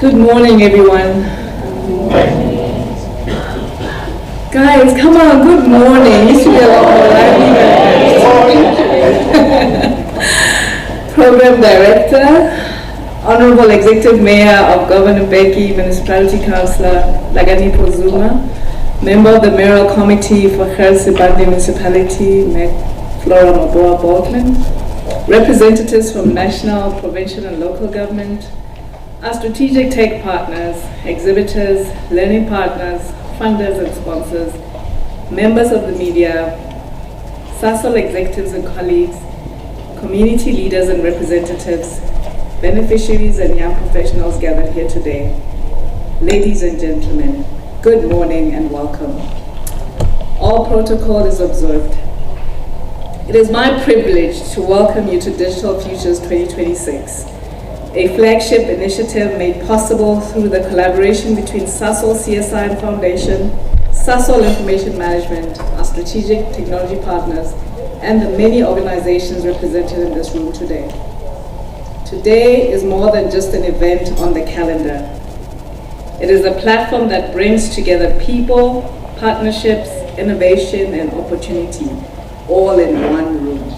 Good morning, everyone. Guys, come on, good morning. Used to be a lot more lively than this. Program Director, Honorable Executive Mayor of Governor Beki, Municipality Councillor Laganipo Zuma, Member of the Mayoral Committee for Kharisibandi Municipality, Flora Maboa Balkman, representatives from national, provincial and local government, our strategic tech partners, exhibitors, learning partners, funders and sponsors, members of the media, Sasol executives and colleagues, community leaders and representatives, beneficiaries and young professionals gathered here today. Ladies and gentlemen, good morning and welcome. All protocol is observed. It is my privilege to welcome you to Digital Futures 2026, a flagship initiative made possible through the collaboration between Sasol CSI and Foundation, Sasol Information Management, our strategic technology partners, and the many organizations represented in this room today. Today is more than just an event on the calendar. It is a platform that brings together people, partnerships, innovation, and opportunity, all in one room.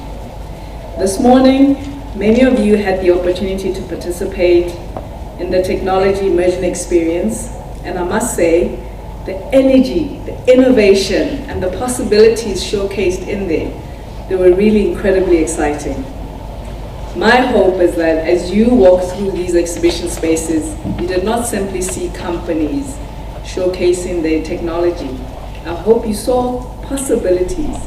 This morning, many of you had the opportunity to participate in the technology immersion experience, and I must say, the energy, the innovation, and the possibilities showcased in there, they were really incredibly exciting. My hope is that as you walk through these exhibition spaces, you did not simply see companies showcasing their technology. I hope you saw possibilities,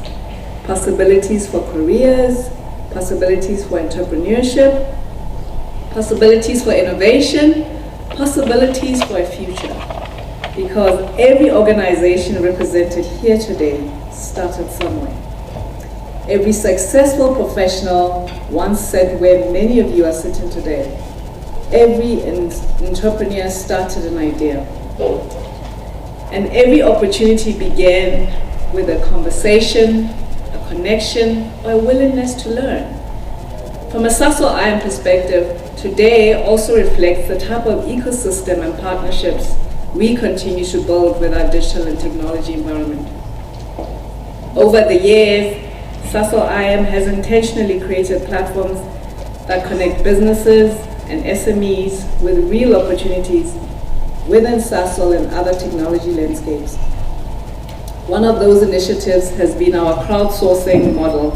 possibilities for careers, possibilities for entrepreneurship, possibilities for innovation, possibilities for a future. Because every organization represented here today started somewhere. Every successful professional once sat where many of you are sitting today. Every entrepreneur started an idea. And every opportunity began with a conversation, a connection, or a willingness to learn. From a Sasol IM perspective, today also reflects the type of ecosystem and partnerships we continue to build with our digital and technology environment. Over the years, Sasol IM has intentionally created platforms that connect businesses and SMEs with real opportunities within Sasol and other technology landscapes. One of those initiatives has been our crowdsourcing model,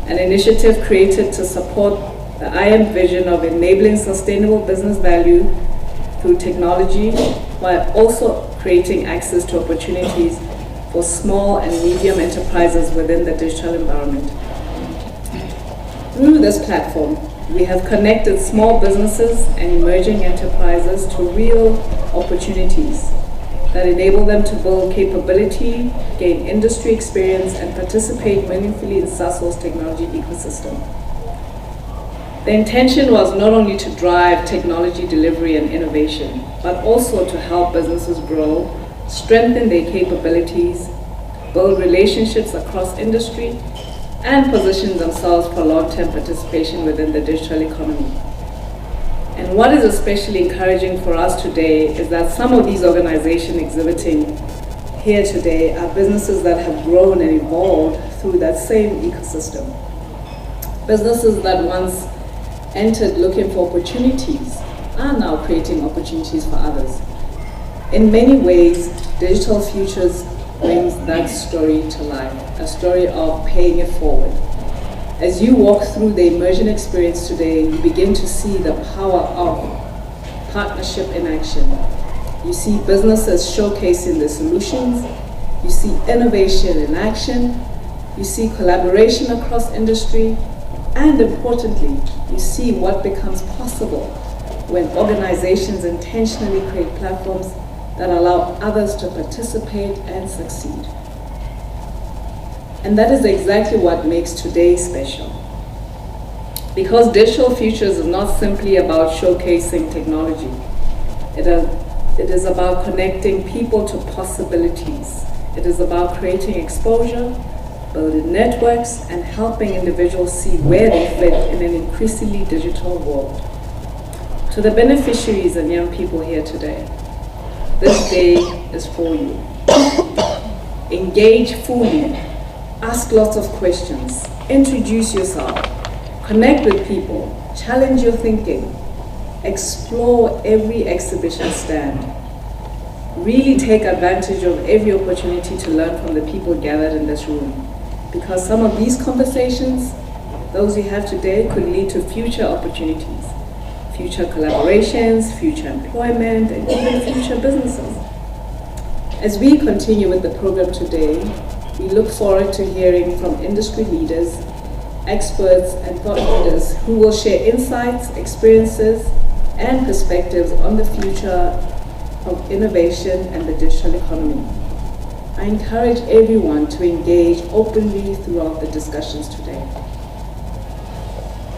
an initiative created to support the IM vision of enabling sustainable business value through technology, while also creating access to opportunities for small and medium enterprises within the digital environment. Through this platform, we have connected small businesses and emerging enterprises to real opportunities that enable them to build capability, gain industry experience, and participate meaningfully in Sasol's technology ecosystem. The intention was not only to drive technology delivery and innovation, but also to help businesses grow, strengthen their capabilities, build relationships across industry, and position themselves for long-term participation within the digital economy. And what is especially encouraging for us today is that some of these organizations exhibiting here today are businesses that have grown and evolved through that same ecosystem. Businesses that once entered looking for opportunities are now creating opportunities for others. In many ways, Digital Futures brings that story to life, a story of paying it forward. As you walk through the immersion experience today, you begin to see the power of partnership in action. You see businesses showcasing their solutions, you see innovation in action, you see collaboration across industry, and importantly, you see what becomes possible when organizations intentionally create platforms that allow others to participate and succeed. And that is exactly what makes today special. Because Digital Futures is not simply about showcasing technology. It is about connecting people to possibilities. It is about creating exposure, building networks, and helping individuals see where they fit in an increasingly digital world. To the beneficiaries and young people here today, this day is for you. Engage fully, ask lots of questions, introduce yourself, connect with people, challenge your thinking, explore every exhibition stand. Really take advantage of every opportunity to learn from the people gathered in this room, because some of these conversations, those we have today, could lead to future opportunities, future collaborations, future employment, and even future businesses. As we continue with the program today, we look forward to hearing from industry leaders, experts, and thought leaders who will share insights, experiences, and perspectives on the future of innovation and the digital economy. I encourage everyone to engage openly throughout the discussions today.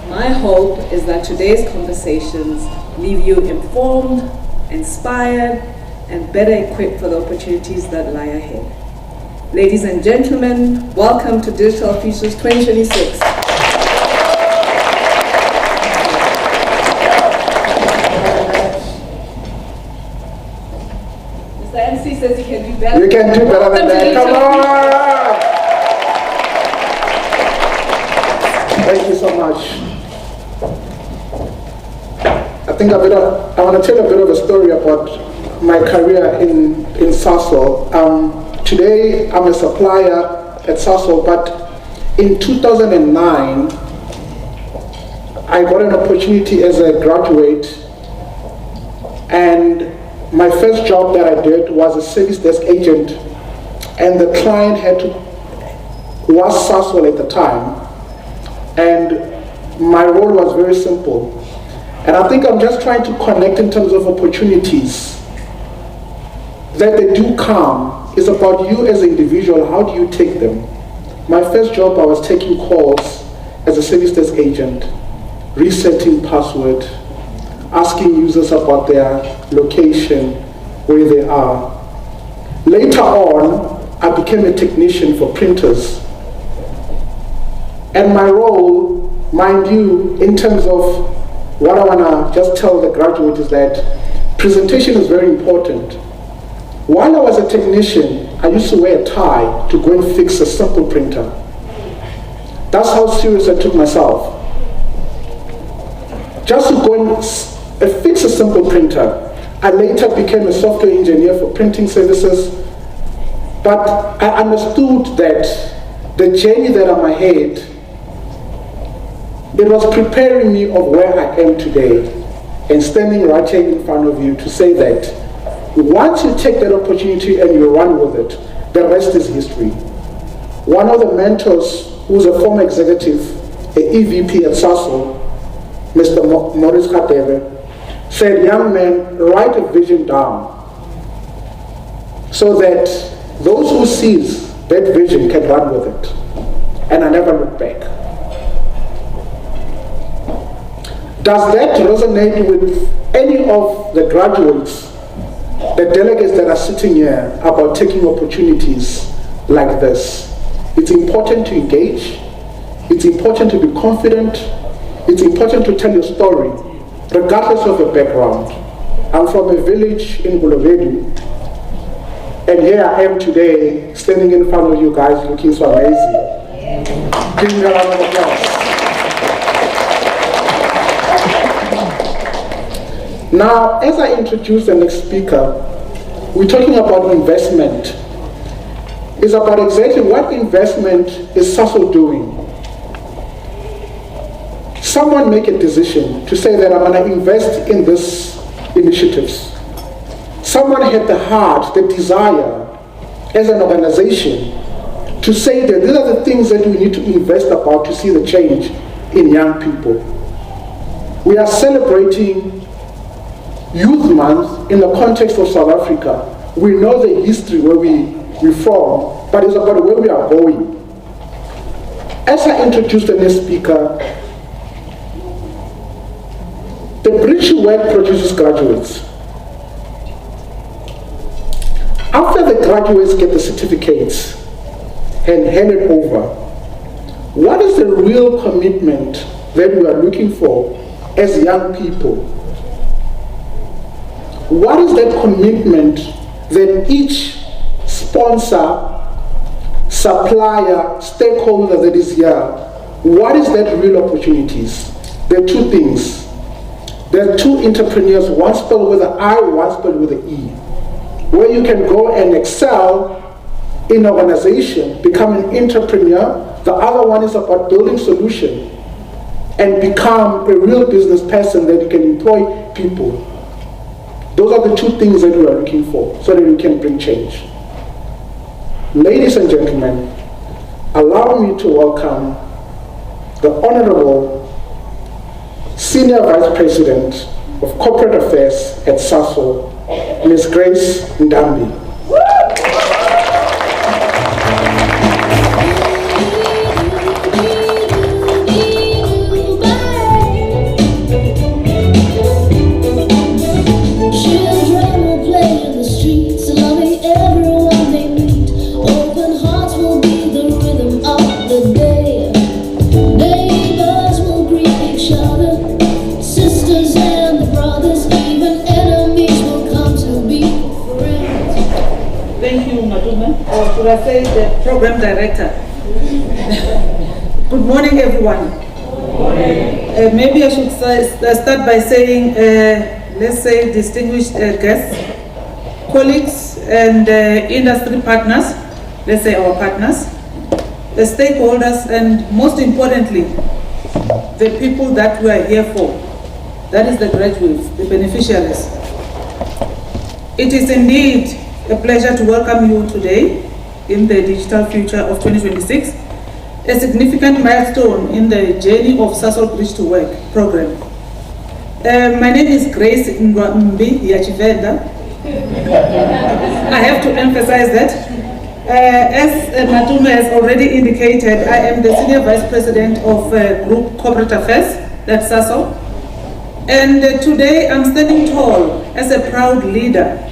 My hope is that today's conversations leave you informed, inspired, and better equipped for the opportunities that lie ahead. Ladies and gentlemen, welcome to Digital Futures 2026. Mr. MC says you can do better. You can do better than that. Come on! Thank you so much. I want to tell a bit of a story about my career in Sasol. Today I'm a supplier at Sasol, but in 2009 I got an opportunity as a graduate, and my first job that I did was a service desk agent, and the client was Sasol at the time, and my role was very simple. And I think I'm just trying to connect in terms of opportunities that they do come. It's about you as an individual. How do you take them? My first job, I was taking calls as a service desk agent, resetting password, asking users about their location, where they are. Later on, I became a technician for printers. And my role, mind you, in terms of what I want to just tell the graduate is that presentation is very important. While I was a technician, I used to wear a tie to go and fix a simple printer. That's how serious I took myself. Just to go and fix a simple printer. I later became a software engineer for printing services, but I understood that the journey that I'm ahead, it was preparing me of where I am today, and standing right here in front of you to say that once you take that opportunity and you run with it, the rest is history. One of the mentors, who's a former executive, an EVP at Sasol, Mr. Maurice Katebe, said, young man, write a vision down so that those who sees that vision can run with it. And I never look back. Does that resonate with any of the graduates, the delegates that are sitting here, about taking opportunities like this? It's important to engage. It's important to be confident. It's important to tell your story, regardless of your background. I'm from a village in Bulavedu, and here I am today, standing in front of you guys, looking so amazing. Give me a round of applause. Now, as I introduce the next speaker, we're talking about investment. It's about exactly what investment is Sasol doing. Someone make a decision to say that I'm going to invest in these initiatives. Someone had the heart, the desire, as an organization, to say that these are the things that we need to invest about to see the change in young people. We are celebrating Youth Month in the context of South Africa. We know the history where we're from, but it's about where we are going. As I introduce the next speaker, the British work produces graduates. After the graduates get the certificates and hand it over, what is the real commitment that we are looking for as young people what is that commitment that each sponsor, supplier, stakeholder that is here, what is that real opportunities? There are two things. There are two entrepreneurs, one spelled with an I, one spelled with an E, where you can go and excel in an organization, become an entrepreneur. The other one is about building solution and become a real business person that you can employ people. Those are the two things that we are looking for so that we can bring change. Ladies and gentlemen, allow me to welcome the Honorable Senior Vice President of Corporate Affairs at Sasol, Ms. Grace Ndambi. Or should I say the program director? Good morning, everyone. Good morning. Maybe I should start by saying, let's say, distinguished guests, colleagues, and industry partners, let's say our partners, the stakeholders, and most importantly, the people that we are here for. That is the graduates, the beneficiaries. It is indeed a pleasure to welcome you today in the Digital Future of 2026, a significant milestone in the journey of Sasol Bridge to Work program. My name is Grace Ndambi Yachivenda. I have to emphasize that. As Matume has already indicated, I am the Senior Vice President of Group Corporate Affairs at Sasol. And today I'm standing tall as a proud leader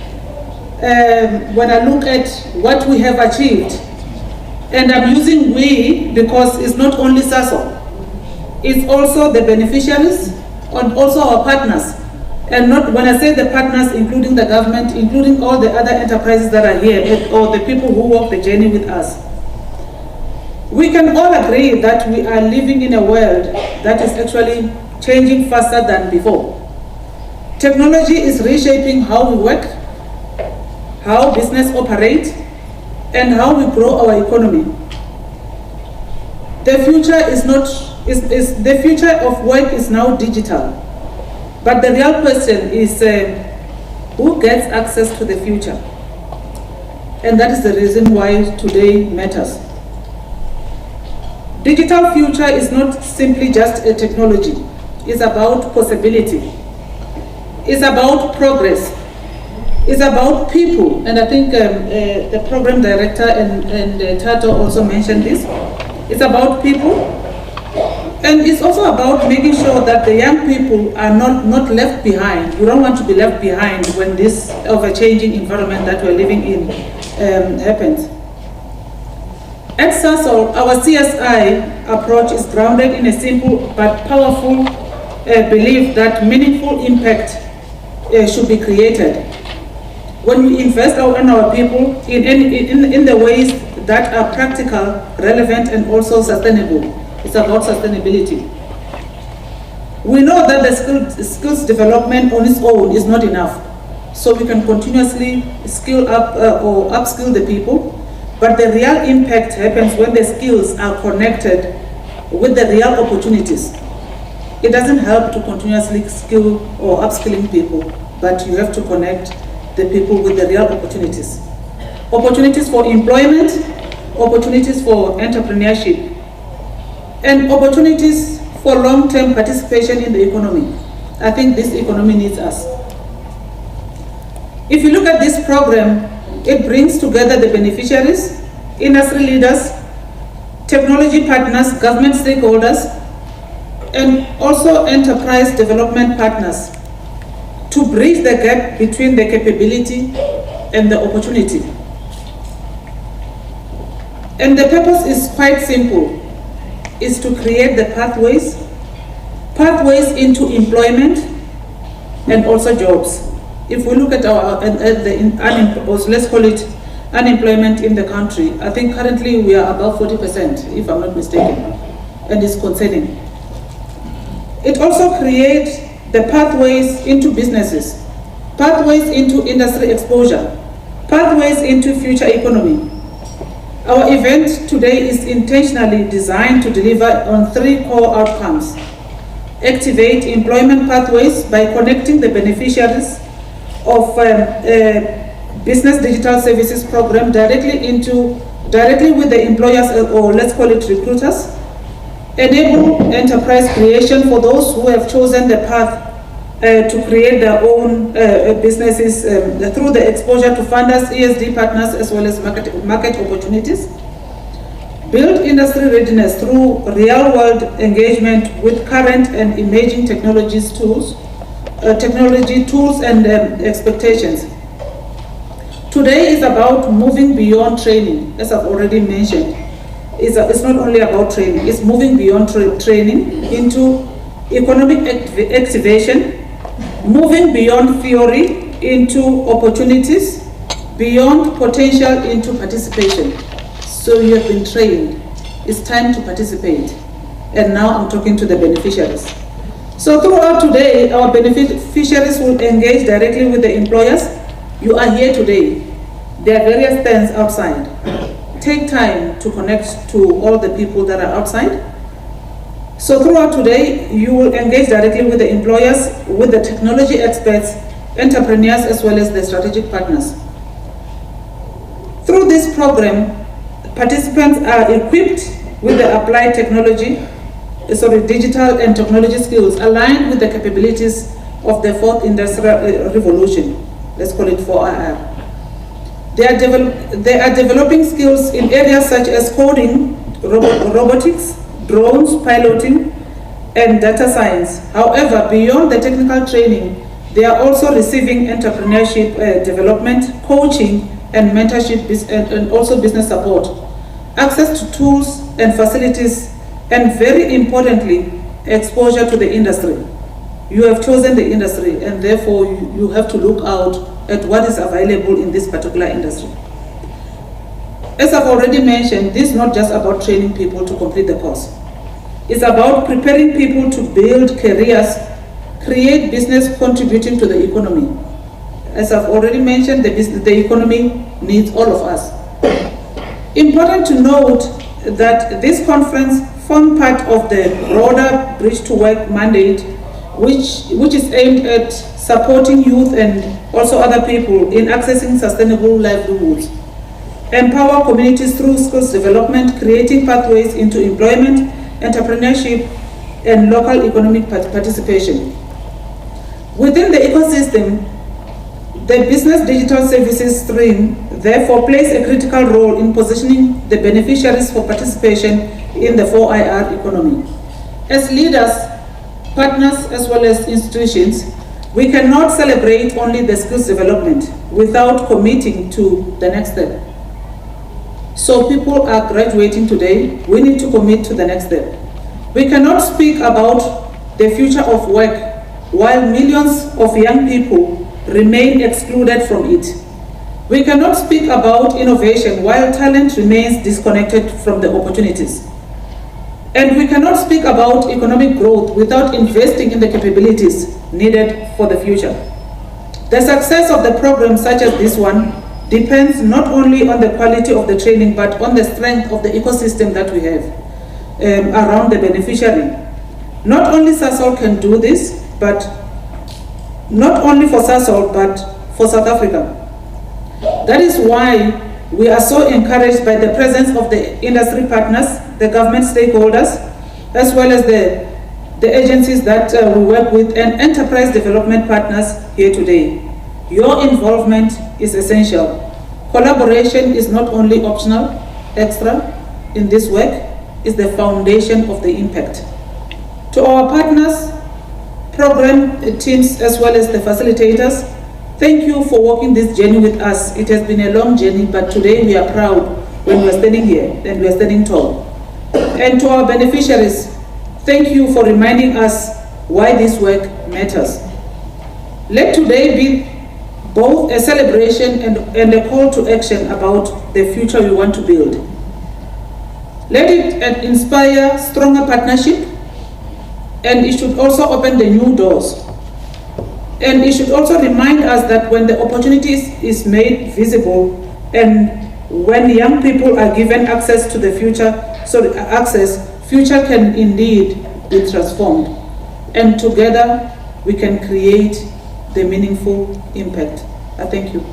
when I look at what we have achieved. And I'm using we because it's not only Sasol, it's also the beneficiaries and also our partners. And not, when I say the partners, including the government, including all the other enterprises that are here, or the people who walk the journey with us. We can all agree that we are living in a world that is actually changing faster than before. Technology is reshaping how we work, how business operates, and how we grow our economy. The future of work is now digital, but the real question is who gets access to the future? And that is the reason why today matters. Digital future is not simply just a technology. It's about possibility. It's about progress. It's about people, and I think the program director and Tato also mentioned this. It's about people, and it's also about making sure that the young people are not left behind. We don't want to be left behind when this ever-changing environment that we're living in happens. At Sasol, our CSI approach is grounded in a simple but powerful belief that meaningful impact should be created. When we invest in our people in the ways that are practical, relevant, and also sustainable. It's about sustainability. We know that the skills development on its own is not enough. So we can continuously skill up or upskill the people, but the real impact happens when the skills are connected with the real opportunities. It doesn't help to continuously skill or upskilling people, but you have to connect the people with the real opportunities. Opportunities for employment, opportunities for entrepreneurship, and opportunities for long-term participation in the economy. I think this economy needs us. If you look at this program, it brings together the beneficiaries, industry leaders, technology partners, government stakeholders, and also enterprise development partners to bridge the gap between the capability and the opportunity. And the purpose is quite simple, is to create the pathways into employment and also jobs. if we look at let's call it unemployment in the country, I think currently we are above 40%, if I'm not mistaken, and it's concerning. It also creates the pathways into businesses, pathways into industry exposure, pathways into future economy. Our event today is intentionally designed to deliver on 3 core outcomes. Activate employment pathways by connecting the beneficiaries of Business Digital Services Program directly with the employers, or let's call it recruiters. Enable enterprise creation for those who have chosen the path to create their own businesses through the exposure to funders, ESD partners, as well as market opportunities. Build industry readiness through real-world engagement with current and emerging technology tools and expectations. Today is about moving beyond training, as I've already mentioned. It's not only about training, it's moving beyond training into economic activation, moving beyond theory into opportunities, beyond potential into participation. So you have been trained, it's time to participate. And now I'm talking to the beneficiaries. So throughout today, our beneficiaries will engage directly with the employers. You are here today. There are various stands outside. Take time to connect to all the people that are outside. So throughout today, you will engage directly with the employers, with the technology experts, entrepreneurs, as well as the strategic partners. Through this program, participants are equipped with the applied digital and technology skills aligned with the capabilities of the 4th Industrial Revolution. Let's call it 4IR. They are developing skills in areas such as coding, robotics, drones, piloting, and data science. However, beyond the technical training, they are also receiving entrepreneurship development, coaching, and mentorship, and also business support, access to tools and facilities, and very importantly, exposure to the industry. You have chosen the industry, and therefore you have to look out at what is available in this particular industry. As I've already mentioned, this is not just about training people to complete the course. It's about preparing people to build careers, create business contributing to the economy. As I've already mentioned, the economy needs all of us. Important to note that this conference forms part of the broader Bridge to Work mandate, which is aimed at supporting youth and also other people in accessing sustainable livelihoods, empower communities through skills development, creating pathways into employment, entrepreneurship, and local economic participation. Within the ecosystem, the Business Digital Services stream therefore plays a critical role in positioning the beneficiaries for participation in the 4IR economy. As leaders, partners, as well as institutions, we cannot celebrate only the skills development without committing to the next step. So people are graduating today, we need to commit to the next step. We cannot speak about the future of work while millions of young people remain excluded from it. We cannot speak about innovation while talent remains disconnected from the opportunities. And we cannot speak about economic growth without investing in the capabilities needed for the future. The success of the programs such as this one depends not only on the quality of the training, but on the strength of the ecosystem that we have around the beneficiary. Not only Sasol can do this, but not only for Sasol, but for South Africa. That is why we are so encouraged by the presence of the industry partners, the government stakeholders, as well as the agencies that we work with, and enterprise development partners here today. Your involvement is essential. Collaboration is not only optional, extra in this work, it's the foundation of the impact. To our partners, program teams, as well as the facilitators, thank you for walking this journey with us. It has been a long journey, but today we are proud when we are standing here and we are standing tall. And to our beneficiaries, thank you for reminding us why this work matters. Let today be both a celebration and a call to action about the future we want to build. Let it inspire stronger partnership, and it should also open the new doors. And it should also remind us that when the opportunity is made visible and when young people are given access to the future, future can indeed be transformed. And together we can create the meaningful impact. I thank you.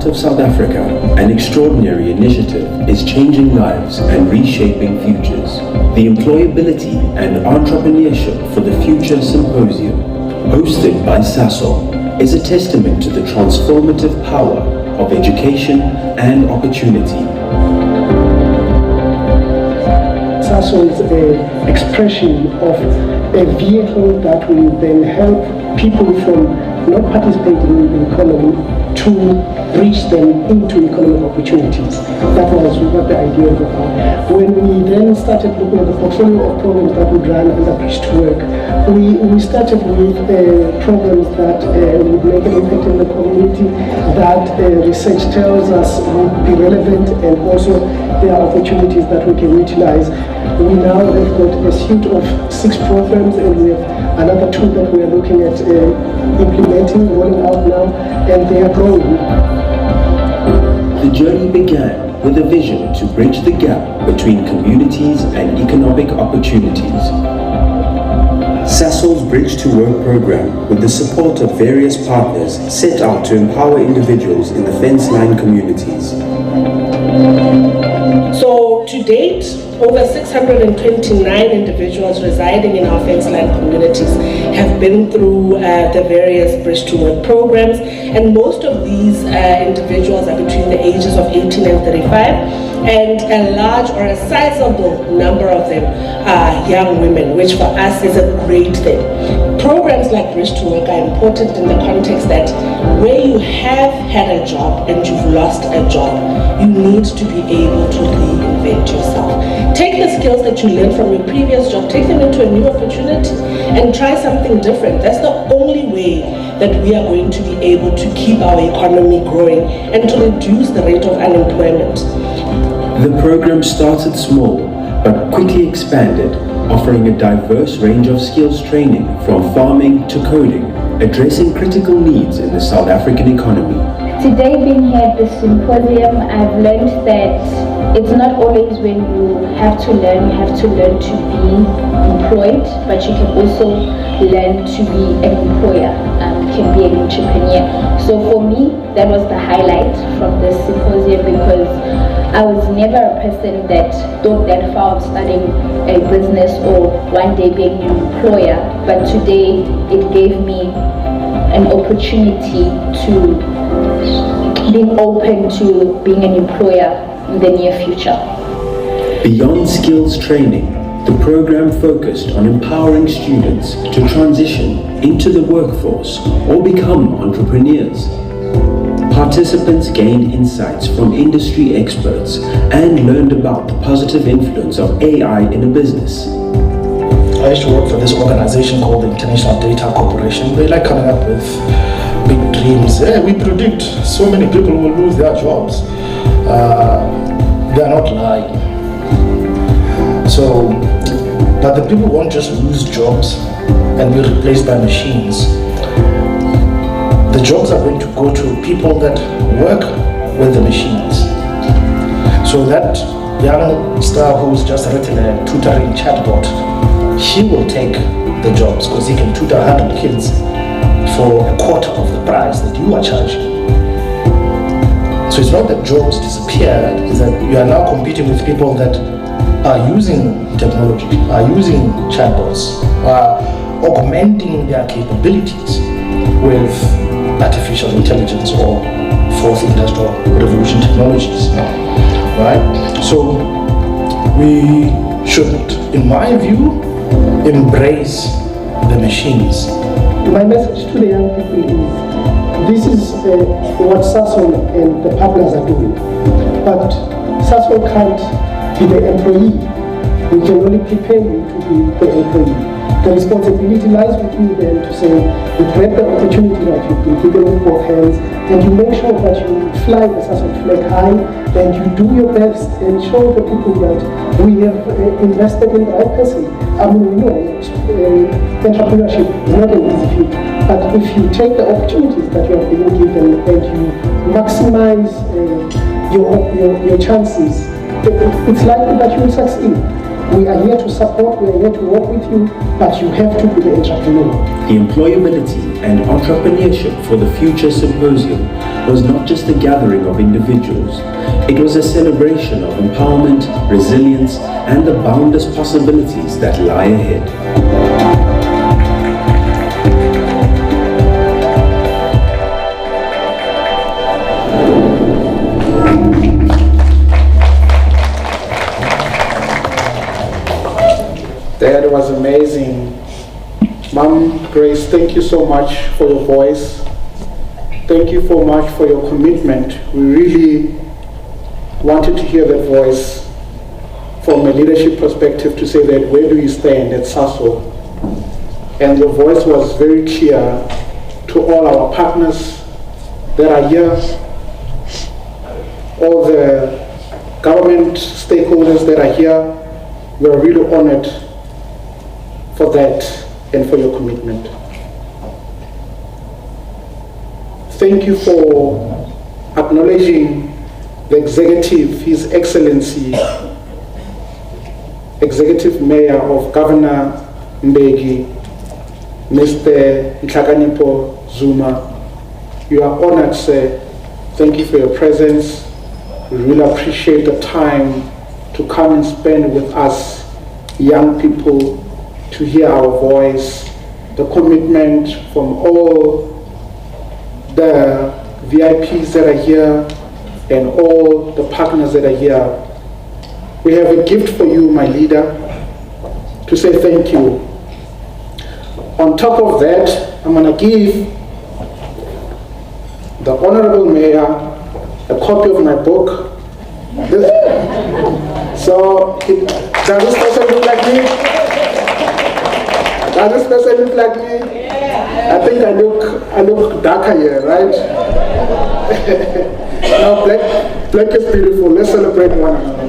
Of South Africa, an extraordinary initiative is changing lives and reshaping futures. The Employability and Entrepreneurship for the Future Symposium, hosted by Sasol, is a testament to the transformative power of education and opportunity. Sasol is an expression of a vehicle that will then help people from not participating in the economy to reach them into economic opportunities. That was what the idea was about. When we then started looking at the portfolio of programs that would run under Bridge to Work, we started with programs that would make an impact in the community, that research tells us would be relevant, and also there are opportunities that we can utilize. We now have got a suite of 6 programs, and we have another 2 that we are looking at implementing, rolling out now, and they are growing. The journey began with a vision to bridge the gap between communities and economic opportunities. Sasol's Bridge to Work program, with the support of various partners, set out to empower individuals in the fence line communities. So to date, over 629 individuals residing in our fence line communities have been through the various Bridge to Work programs, and most of these individuals are between the ages of 18 and 35. And a large or a sizable number of them are young women, which for us is a great thing. Programs like Bridge to Work are important in the context that where you have had a job and you've lost a job, you need to be able to reinvent yourself. Take the skills that you learned from your previous job, take them into a new opportunity and try something different. That's the only way that we are going to be able to keep our economy growing and to reduce the rate of unemployment. The program started small, but quickly expanded, offering a diverse range of skills training from farming to coding, addressing critical needs in the South African economy. Today being here at the symposium, I've learned that it's not always when you have to learn to be employed, but you can also learn to be an employer, can be an entrepreneur. So for me, that was the highlight from this symposium, because I was never a person that thought that far of starting a business or one day being an employer, but today it gave me an opportunity to being open to being an employer in the near future. Beyond skills training, the program focused on empowering students to transition into the workforce or become entrepreneurs. Participants gained insights from industry experts and learned about the positive influence of AI in a business. I used to work for this organization called the International Data Corporation. They like coming up with big dreams. We predict so many people will lose their jobs. They are not lying. So, but the people won't just lose jobs and be replaced by machines. The jobs are going to go to people that work with the machines. So that young star who's just written a tutoring chatbot, he will take the jobs because he can tutor 100 kids for a quarter of the price that you are charging. So it's not that jobs disappeared, it's that you are now competing with people that are using technology, are using chatbots, are augmenting their capabilities with artificial intelligence or fourth industrial revolution technologies, right? So we should, in my view, embrace the machines My message to the young people is, this is what Sasol and the partners are doing. But Sasol can't be the employee. We can only prepare you to be the employee. The responsibility lies with you then to say, you grab the opportunity that you've been given with both hands, and you make sure that you fly the Sasol flag high, and you do your best and show the people that we have invested in the right person. I mean, we know entrepreneurship is not an easy feat, but if you take the opportunities that you have been given and you maximize your chances, it's likely that you will succeed. We are here to support, we are here to work with you, but you have to be the entrepreneur. The Employability and Entrepreneurship for the Future Symposium was not just a gathering of individuals, it was a celebration of empowerment, resilience, and the boundless possibilities that lie ahead. That was amazing. Mom Grace, thank you so much for your voice. Thank you so much for your commitment. We really wanted to hear that voice from a leadership perspective to say that where do you stand at Sasol? And your voice was very clear to all our partners that are here, all the government stakeholders that are here. We are really honored for that and for your commitment. Thank you for acknowledging the executive, His Excellency, Executive Mayor of Governor Mbeki, Mr. Nhlakanipo Zuma. You are honored, sir. Thank you for your presence. We really appreciate the time to come and spend with us, young people, to hear our voice, the commitment from all the VIPs that are here and all the partners that are here. We have a gift for you, my leader, to say thank you. On top of that, I'm going to give the Honorable Mayor a copy of my book. So, does this person look like me? Does this person look like me? Yeah. I think I look darker here, right? No, black is beautiful. Let's celebrate one another.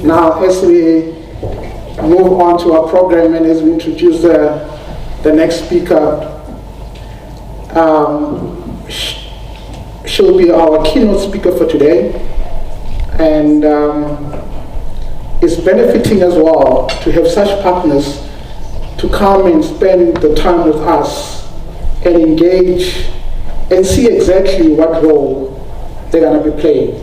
Now, as we move on to our program and as we introduce the next speaker, she'll be our keynote speaker for today, and it's benefiting as well to have such partners to come and spend the time with us and engage and see exactly what role they're going to be playing.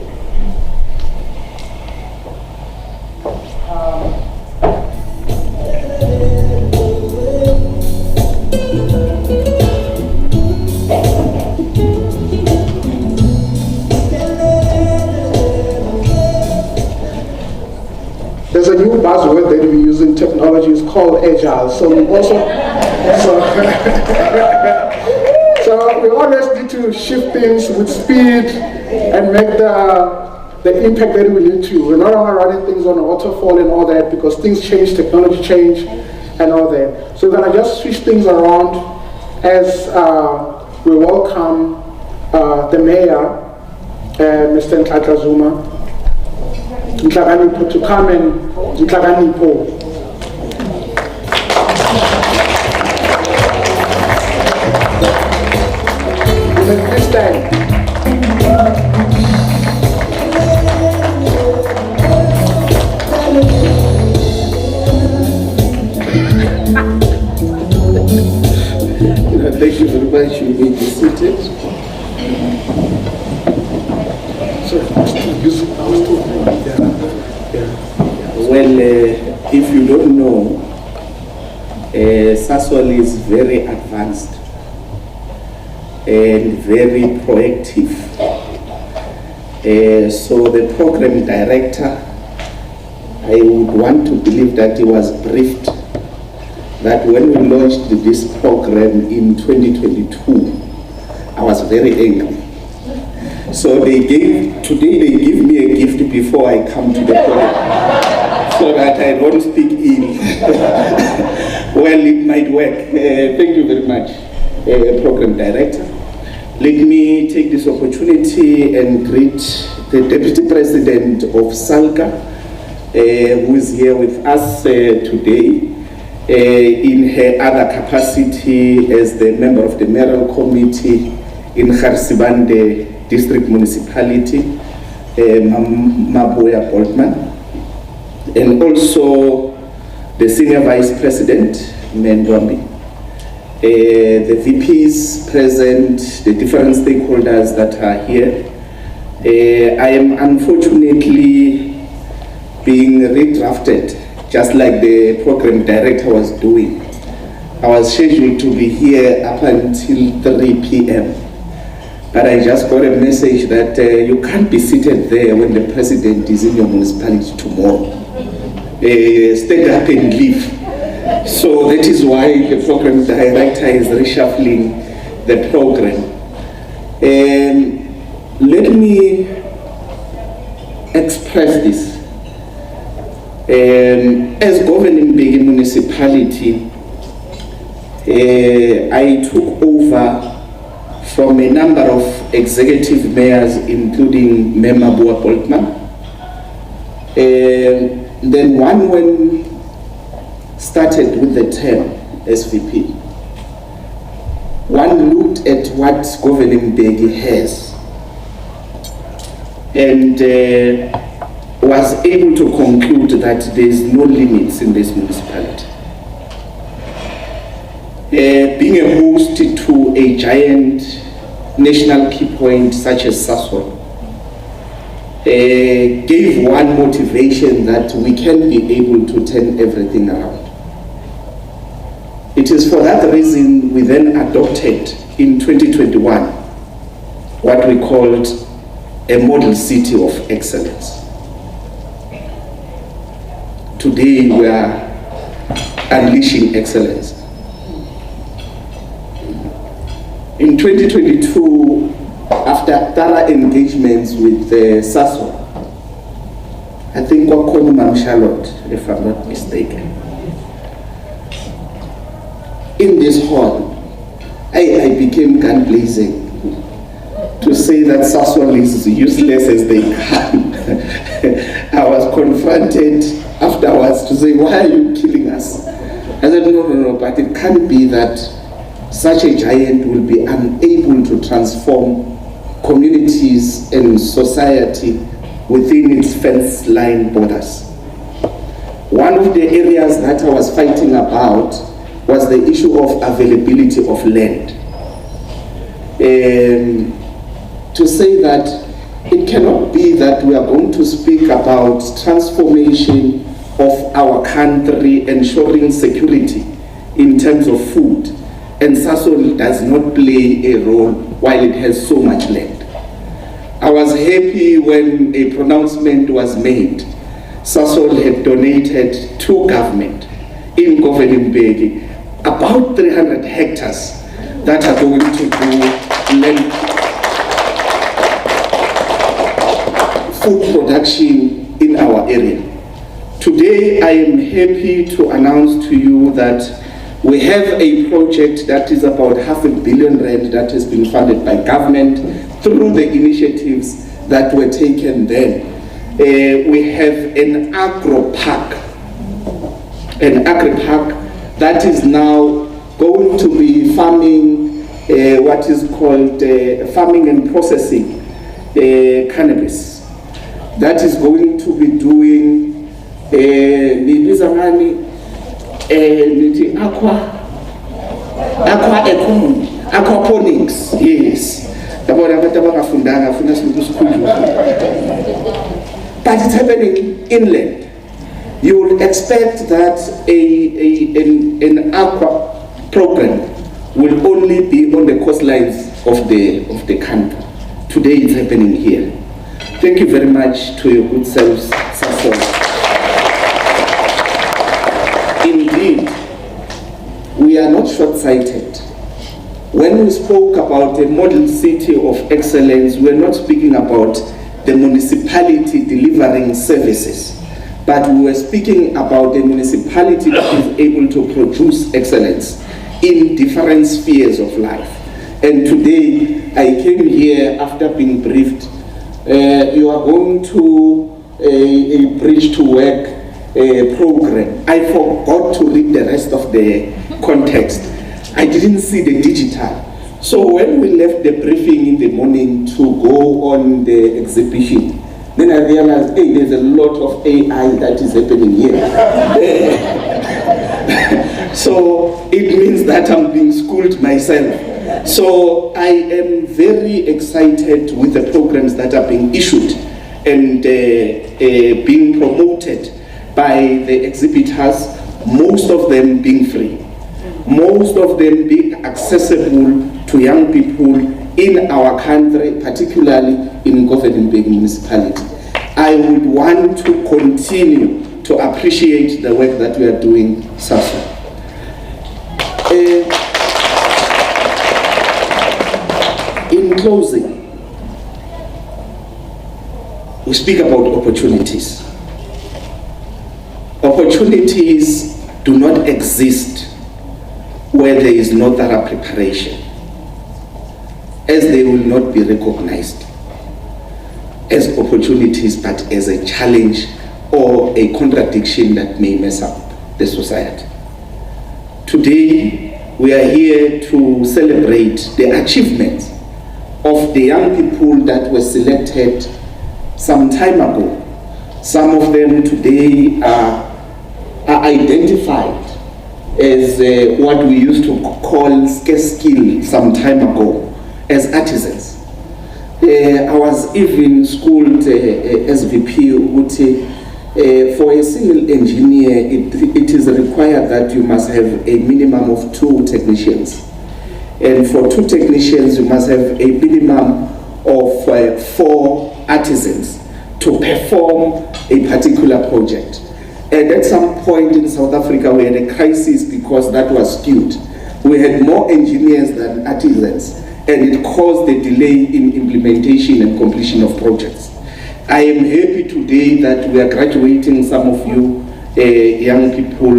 There's a new buzzword that we use in technology, it's called agile. So we also, so we always need to shift things with speed and make the impact that we need to. We're not only running things on a waterfall and all that because things change, technology change and all that. So we're gonna just switch things around as we welcome the mayor, Mr. Nhlahla Zuma, to come and Nhlakanipo. Please stand. Thank you very much. You may be seated. Well, if you don't know, Sasol is very advanced and very proactive. So the program director, I would want to believe that he was briefed that when we launched this program in 2022, I was very angry. So today they give me a gift before I come to the program, so that I don't speak ill. Well, it might work. Thank you very much, program director. Let me take this opportunity and greet the Deputy President of SALCA, who is here with us today in her other capacity as the member of the Mayoral Committee in Garsibande District Municipality, Maboya Boltman, and also the Senior Vice President, Mendwambi, the VPs present, the different stakeholders that are here. I am unfortunately being redrafted, just like the program director was doing. I was scheduled to be here up until 3 p.m. But I just got a message that you can't be seated there when the president is in your municipality tomorrow. Stand up and leave. So that is why the program director is reshuffling the program. Let me express this. As governing Begi municipality, I took over from a number of executive mayors, including Mayor Mabua Boltman. Then one when started with the term SVP. One looked at what governing Begi has and was able to conclude that there is no limits in this municipality. Being a host to a giant national key point such as Sasol gave one motivation that we can be able to turn everything around. It is for that reason we then adopted in 2021 what we called a model city of excellence. Today we are unleashing excellence. In 2022, after thorough engagements with Sasol, I think Wakono Mam Charlotte, if I'm not mistaken, in this hall, I became gun blazing to say that Sasol is as useless as they come. I was confronted afterwards to say, why are you killing us? I said, no, but it can't be that such a giant will be unable to transform communities and society within its fence line borders. One of the areas that I was fighting about was the issue of availability of land. To say that it cannot be that we are going to speak about transformation of our country, ensuring security in terms of food, and Sasol does not play a role while it has so much land. I was happy when a pronouncement was made. Sasol had donated to government in governing Begi about 300 hectares that are going to do land food production in our area. Today I am happy to announce to you that we have a project that is about R500 million that has been funded by government through the initiatives that were taken then. We have an agri park that is now going to be farming what is called farming and processing cannabis. That is going to be doing aqua economy. Aquaponics, yes. But it's happening inland. You would expect that an aqua program will only be on the coastlines of the country. Today it's happening here. Thank you very much to your good selves, Sasol. Indeed, we are not short-sighted. When we spoke about a model city of excellence, we're not speaking about the municipality delivering services, but we were speaking about a municipality that is able to produce excellence in different spheres of life. And today, I came here after being briefed. You are going to a bridge to work program. I forgot to read the rest of the context. I didn't see the digital. So when we left the briefing in the morning to go on the exhibition, then I realized, hey, there's a lot of AI that is happening here. So it means that I'm being schooled myself. So I am very excited with the programs that are being issued and being promoted by the exhibitors, most of them being free. Most of them being accessible to young people in our country, particularly in Gothenburg municipality. I would want to continue to appreciate the work that we are doing, Sasol. In closing, we speak about opportunities. Opportunities do not exist where there is no thorough preparation, as they will not be recognized as opportunities, but as a challenge or a contradiction that may mess up the society. Today, we are here to celebrate the achievements of the young people that were selected some time ago. Some of them today are identified as what we used to call scarce skill some time ago, as artisans. I was even schooled SVP for a civil engineer, it is required that you must have a minimum of 2 technicians. And for 2 technicians, you must have a minimum of 4 artisans to perform a particular project. And at some point in South Africa, we had a crisis because that was skewed. We had more engineers than artisans, and it caused a delay in implementation and completion of projects. I am happy today that we are graduating some of you young people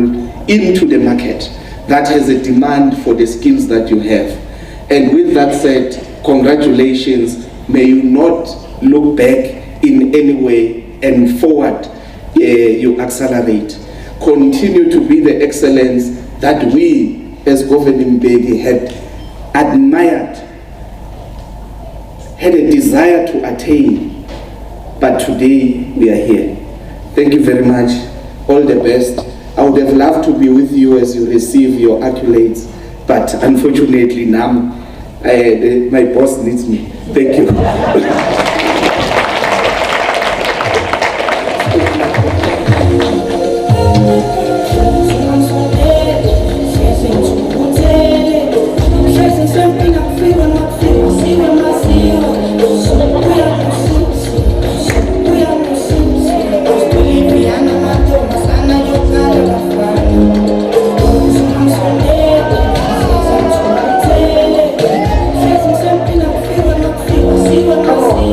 into the market that has a demand for the skills that you have. And with that said, congratulations. May you not look back in any way, and forward you accelerate. Continue to be the excellence that we as Governing Bedi had admired, had a desire to attain, but today we are here. Thank you very much. All the best. I would have loved to be with you as you receive your accolades, but unfortunately now my boss needs me. Thank you. Come on.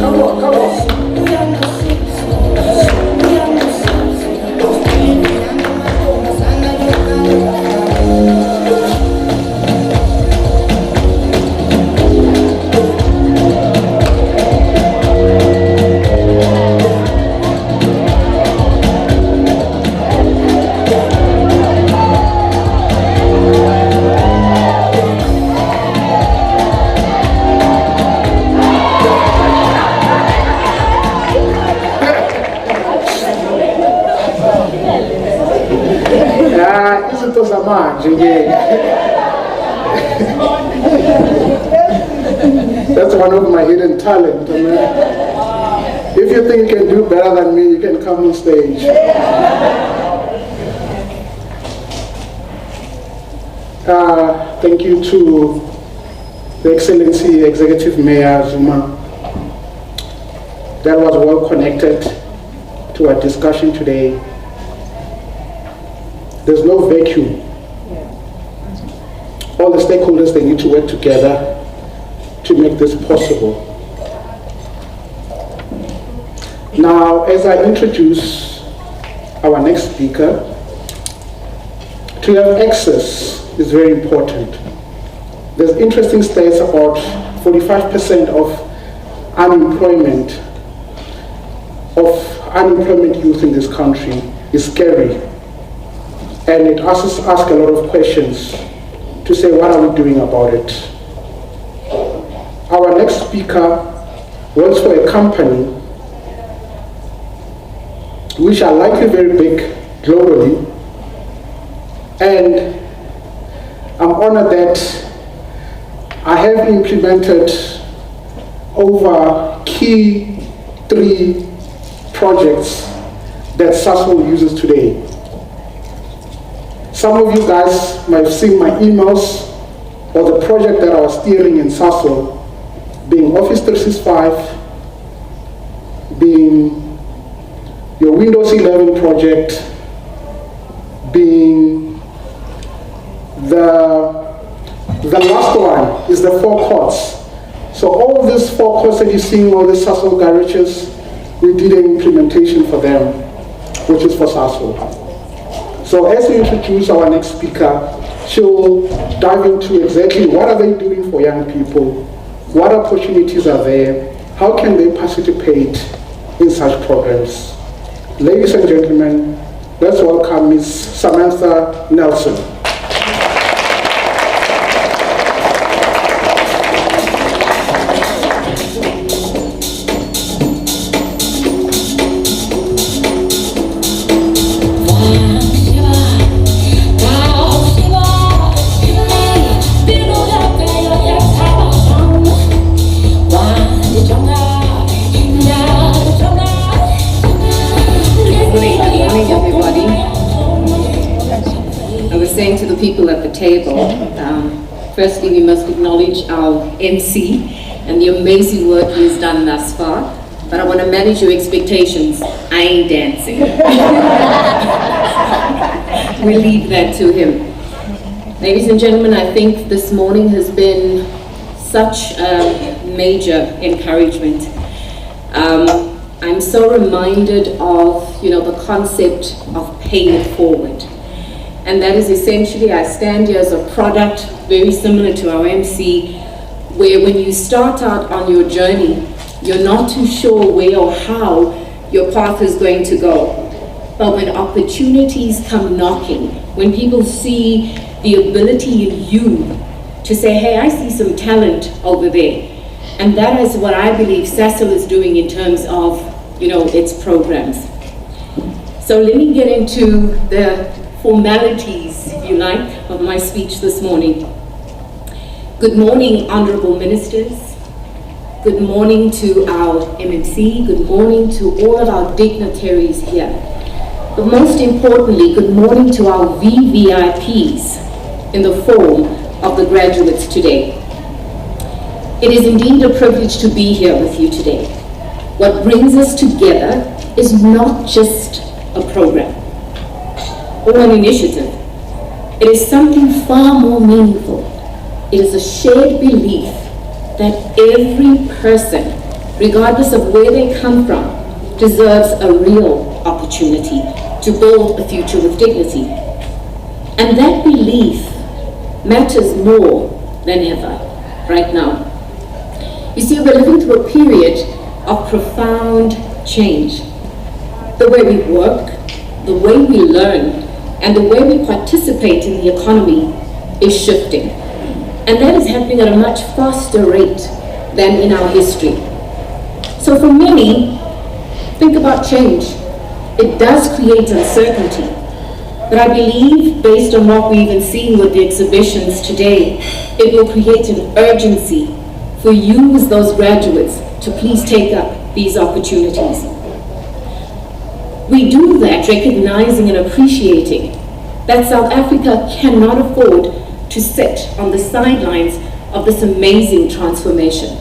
That's one of my hidden talents. If you think you can do better than me, you can come on stage. Thank you to the Excellency Executive Mayor Zuma. That was well connected to our discussion today. There's no vacuum. All the stakeholders, they need to work together to make this possible. Now, as I introduce our next speaker, to have access is very important. There's interesting stats about 45% of unemployment youth in this country is scary. And it asks a lot of questions to say, what are we doing about it? Our next speaker works for a company which are likely very big globally, and I'm honored that I have implemented over key 3 projects that Sasol uses today. Some of you guys might have seen my emails or the project that I was steering in Sasol, being Office 365, being your Windows 11 project, being the last one is the 4 courts. So all these 4 courts that you're seeing, all the Sasol garages, we did an implementation for them, which is for Sasol. So as we introduce our next speaker, she'll dive into exactly what are they doing for young people, what opportunities are there, how can they participate in such programs. Ladies and gentlemen, let's welcome Ms. Samantha Nelson. To the people at the table, firstly we must acknowledge our MC and the amazing work he has done thus far, but I want to manage your expectations. I ain't dancing. We'll leave that to him. Ladies and gentlemen, I think this morning has been such a major encouragement. I'm so reminded of the concept of paying it forward. And that is essentially, I stand here as a product very similar to our MC, where when you start out on your journey, you're not too sure where or how your path is going to go. But when opportunities come knocking, when people see the ability in you to say, hey, I see some talent over there. And that is what I believe Sasol is doing in terms of, its programs. So let me get into the formalities, if you like, of my speech this morning. Good morning, honorable ministers. Good morning to our MMC. Good morning to all of our dignitaries here. But most importantly, good morning to our VVIPs in the form of the graduates today. It is indeed a privilege to be here with you today. What brings us together is not just a program or an initiative. It is something far more meaningful. It is a shared belief that every person, regardless of where they come from, deserves a real opportunity to build a future with dignity. And that belief matters more than ever right now. You see, we're living through a period of profound change. The way we work, the way we learn, and the way we participate in the economy is shifting. And that is happening at a much faster rate than in our history. So for many, think about change. It does create uncertainty. But I believe, based on what we've been seeing with the exhibitions today, it will create an urgency for you as those graduates to please take up these opportunities. We do that recognizing and appreciating that South Africa cannot afford to sit on the sidelines of this amazing transformation.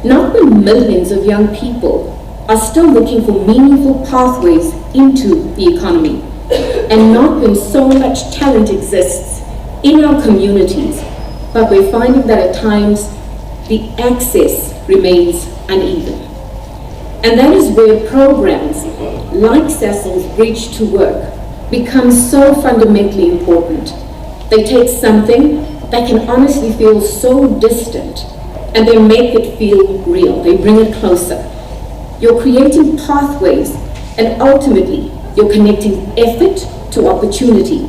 Not when millions of young people are still looking for meaningful pathways into the economy, and not when so much talent exists in our communities, but we're finding that at times the access remains uneven. And that is where programs like Sasol's Bridge to Work become so fundamentally important. They take something that can honestly feel so distant and they make it feel real. They bring it closer. You're creating pathways, and ultimately you're connecting effort to opportunity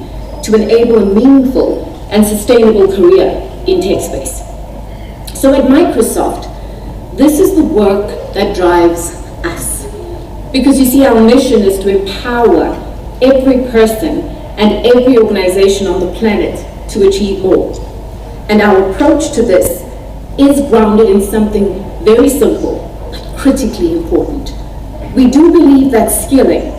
to enable a meaningful and sustainable career in tech space. So at Microsoft, this is the work that drives us. Because you see, our mission is to empower every person and every organization on the planet to achieve more. And our approach to this is grounded in something very simple, but critically important. We do believe that skilling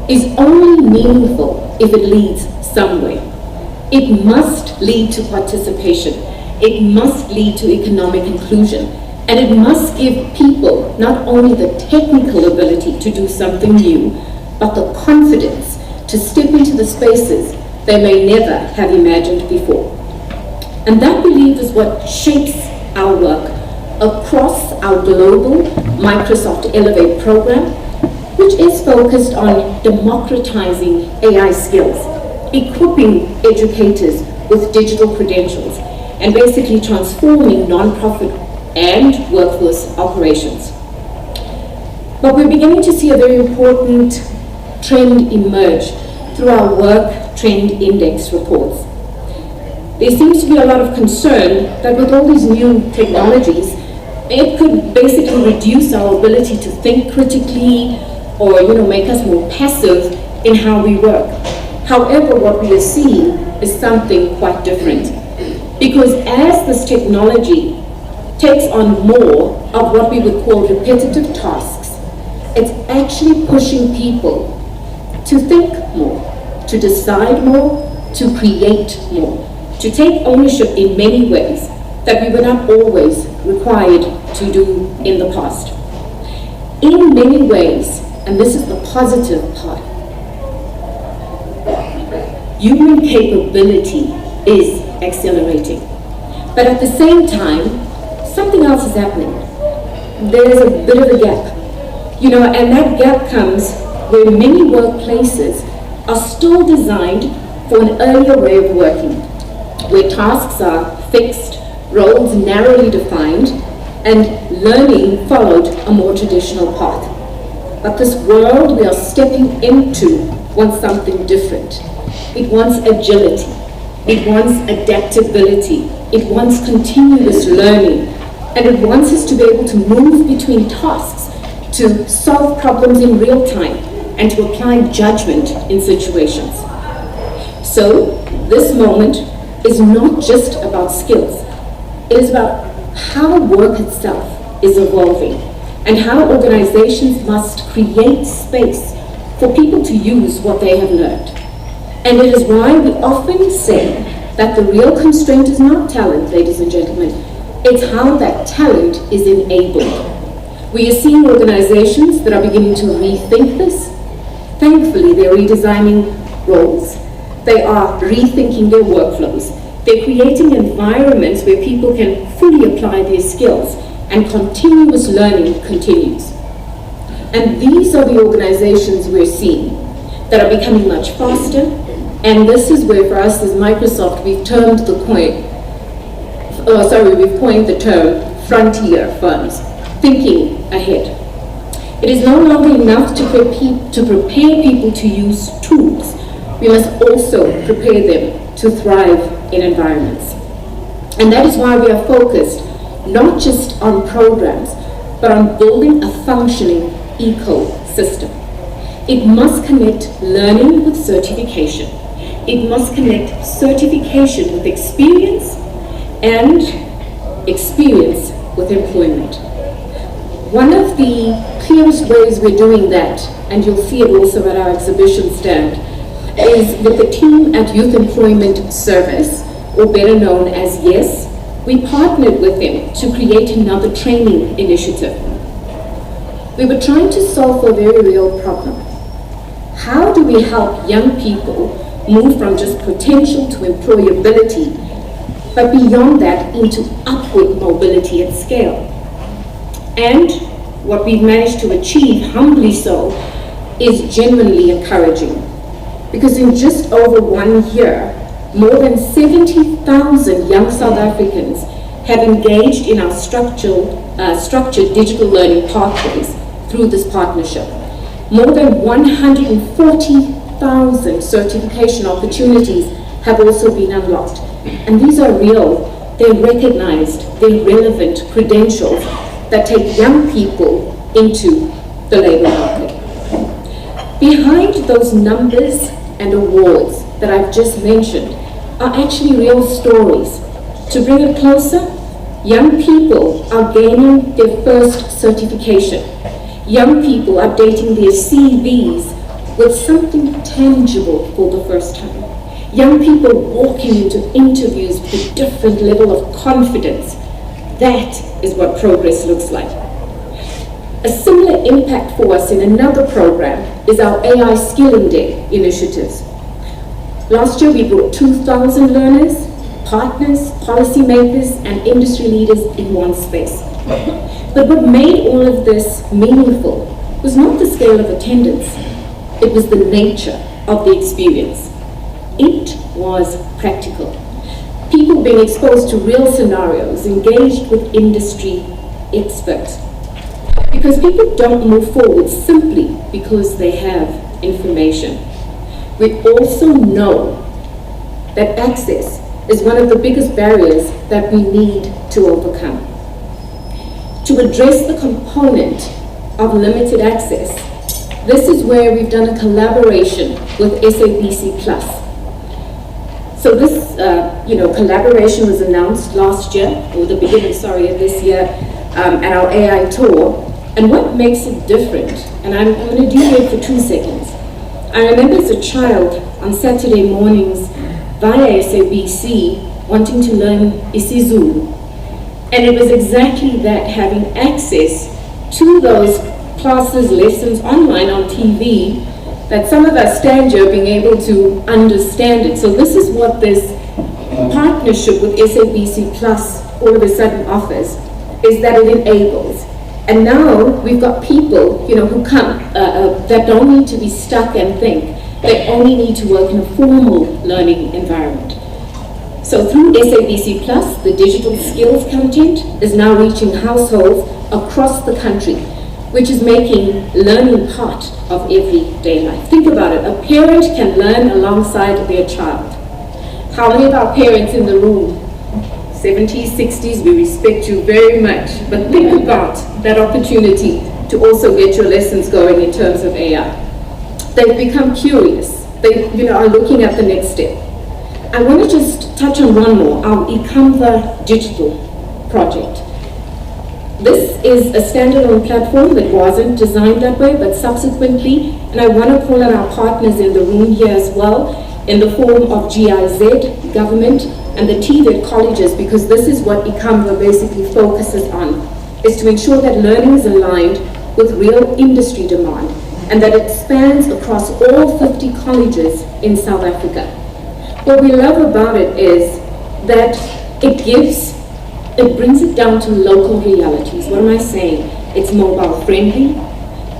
is only meaningful if it leads somewhere. It must lead to participation. It must lead to economic inclusion. And it must give people not only the technical ability to do something new, but the confidence to step into the spaces they may never have imagined before. And that belief is what shapes our work across our global Microsoft Elevate program, which is focused on democratizing AI skills, equipping educators with digital credentials, and basically transforming nonprofit and workforce operations. But we're beginning to see a very important trend emerge through our work trend index reports. There seems to be a lot of concern that with all these new technologies, it could basically reduce our ability to think critically or make us more passive in how we work. However, what we are seeing is something quite different. Because as this technology takes on more of what we would call repetitive tasks, it's actually pushing people to think more, to decide more, to create more, to take ownership in many ways that we were not always required to do in the past. In many ways, and this is the positive part, human capability is accelerating. But at the same time, something else is happening. There's a bit of a gap. And that gap comes where many workplaces are still designed for an earlier way of working, where tasks are fixed, roles narrowly defined, and learning followed a more traditional path. But this world we are stepping into wants something different. It wants agility. It wants adaptability. It wants continuous learning. And it wants us to be able to move between tasks, to solve problems in real time, and to apply judgment in situations. So this moment is not just about skills. It is about how work itself is evolving and how organizations must create space for people to use what they have learned. And it is why we often say that the real constraint is not talent, ladies and gentlemen. It's how that talent is enabled. We are seeing organizations that are beginning to rethink this. Thankfully, they're redesigning roles. They are rethinking their workflows. They're creating environments where people can fully apply their skills and continuous learning continues. And these are the organizations we're seeing that are becoming much faster. And this is where for us as Microsoft, we've coined the term frontier firms, thinking ahead. It is no longer enough to prepare people to use tools. We must also prepare them to thrive in environments. And that is why we are focused not just on programs, but on building a functioning ecosystem. It must connect learning with certification. It must connect certification with experience and experience with employment. One of the clearest ways we're doing that, and you'll see it also at our exhibition stand, is with the team at Youth Employment Service, or better known as YES. We partnered with them to create another training initiative. We were trying to solve a very real problem. How do we help young people move from just potential to employability, but beyond that into upward mobility at scale? And what we've managed to achieve, humbly so, is genuinely encouraging. Because in just over 1 year, more than 70,000 young South Africans have engaged in our structured digital learning pathways through this partnership. More than 140,000 certification opportunities have also been unlocked. And these are real, they're recognized, they're relevant credentials that take young people into the labor market. Behind those numbers and awards that I've just mentioned are actually real stories. To bring it closer, young people are gaining their first certification. Young people updating their CVs with something tangible for the first time. Young people walking into interviews with a different level of confidence. That is what progress looks like. A similar impact for us in another program is our AI Skilling Day initiatives. Last year we brought 2,000 learners, partners, policymakers, and industry leaders in one space. But what made all of this meaningful was not the scale of attendance, it was the nature of the experience. It was practical. People being exposed to real scenarios, engaged with industry experts. Because people don't move forward simply because they have information. We also know that access is one of the biggest barriers that we need to overcome. To address the component of limited access, this is where we've done a collaboration with SABC Plus. So this collaboration was announced last year, or the beginning, of this year, at our AI tour. And what makes it different, and I'm going to deviate for 2 seconds. I remember as a child on Saturday mornings via SABC wanting to learn isiZulu. And it was exactly that, having access to those classes, lessons online on TV, that some of us stand here being able to understand it. So this is what this partnership with SABC Plus all of a sudden offers, is that it enables. And now we've got people, who come, that don't need to be stuck and think. They only need to work in a formal learning environment. So through SABC Plus, the digital skills content is now reaching households across the country, which is making learning part of everyday life. Think about it, a parent can learn alongside their child. How many of our parents in the room, 70s, 60s, we respect you very much, but think about that opportunity to also get your lessons going in terms of AI. They've become curious. They are looking at the next step. I want to just touch on one more, our eCanva digital project. This is a standalone platform that wasn't designed that way, but subsequently, and I want to call on our partners in the room here as well, in the form of GIZ, government, and the TVET colleges, because this is what eCanva basically focuses on, is to ensure that learning is aligned with real industry demand, and that it spans across all 50 colleges in South Africa. What we love about it is that it brings it down to local realities. What am I saying? It's mobile friendly,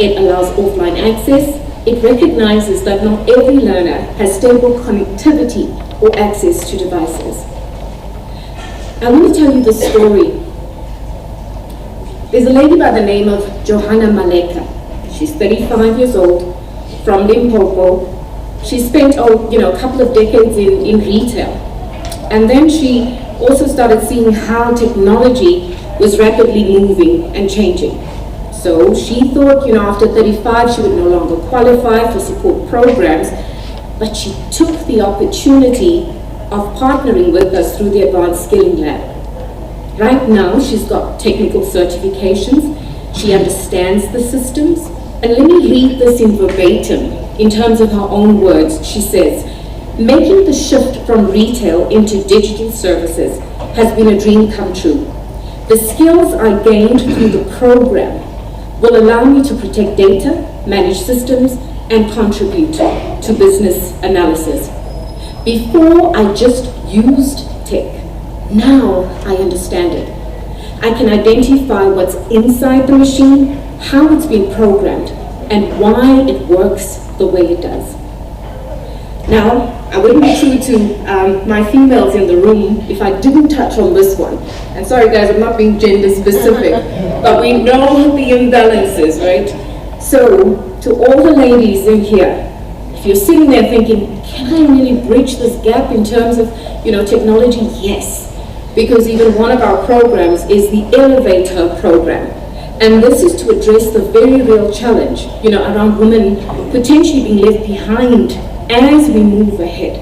it allows offline access, it recognizes that not every learner has stable connectivity or access to devices. I want to tell you the story. There's a lady by the name of Johanna Maleka. She's 35 years old, from Limpopo. She spent a couple of decades in retail. And then she also started seeing how technology was rapidly moving and changing. So she thought, after 35, she would no longer qualify for support programs, but she took the opportunity of partnering with us through the Advanced Skilling Lab. Right now, she's got technical certifications, she understands the systems, and let me read this in verbatim, in terms of her own words. She says, "Making the shift from retail into digital services has been a dream come true. The skills I gained through the program will allow me to protect data, manage systems, and contribute to business analysis. Before, I just used tech. Now I understand it. I can identify what's inside the machine, how it's been programmed, and why it works the way it does." Now, I wouldn't be true to my females in the room if I didn't touch on this one. And sorry guys, I'm not being gender specific, but we know the imbalances, right? So, to all the ladies in here, if you're sitting there thinking, can I really bridge this gap in terms of, technology? Yes. Because even one of our programs is the Elevator program. And this is to address the very real challenge, around women potentially being left behind as we move ahead.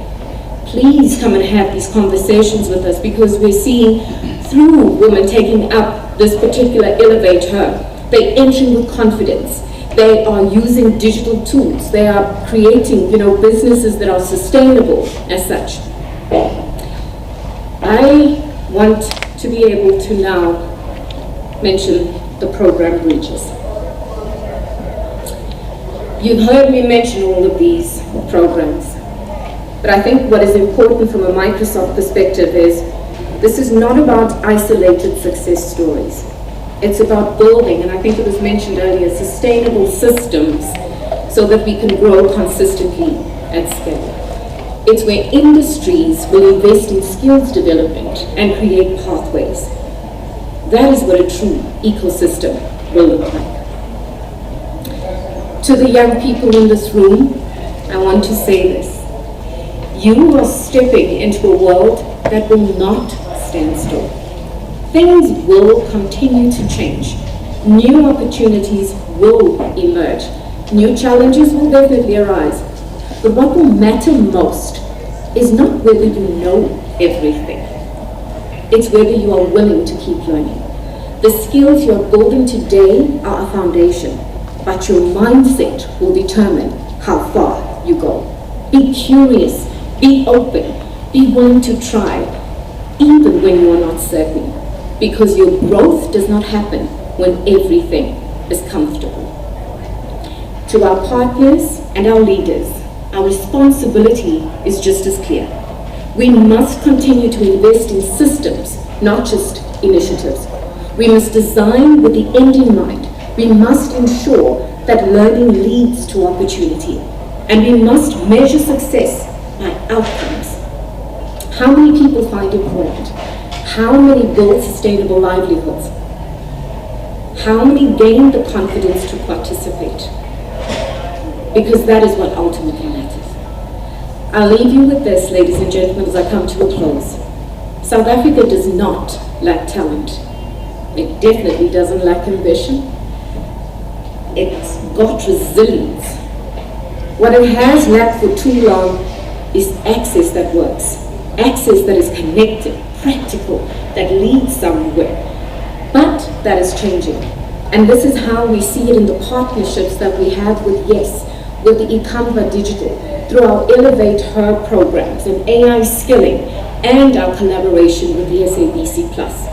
Please come and have these conversations with us, because we're seeing through women taking up this particular elevator, they're entering with confidence. They are using digital tools. They are creating, businesses that are sustainable as such. I want to be able to now mention the program bridges. You've heard me mention all of these programs, but I think what is important from a Microsoft perspective is this is not about isolated success stories. It's about building, and I think it was mentioned earlier, sustainable systems so that we can grow consistently at scale. It's where industries will invest in skills development and create pathways. That is what a true ecosystem will look like. To the young people in this room, I want to say this. You are stepping into a world that will not stand still. Things will continue to change. New opportunities will emerge. New challenges will definitely arise. But what will matter most is not whether you know everything. It's whether you are willing to keep learning. The skills you are building today are a foundation, but your mindset will determine how far you go. Be curious, be open, be willing to try, even when you are not certain, because your growth does not happen when everything is comfortable. To our partners and our leaders, our responsibility is just as clear. We must continue to invest in systems, not just initiatives. We must design with the end in mind. We must ensure that learning leads to opportunity. And we must measure success by outcomes. How many people find employment? How many build sustainable livelihoods? How many gain the confidence to participate? Because that is what ultimately matters. I'll leave you with this, ladies and gentlemen, as I come to a close. South Africa does not lack talent. It definitely doesn't lack ambition. It's got resilience. What it has lacked for too long is access that works, access that is connected, practical, that leads somewhere. But that is changing. And this is how we see it in the partnerships that we have with YES, with the eCanva Digital, through our Elevate Her programs and AI skilling, and our collaboration with the SABC Plus.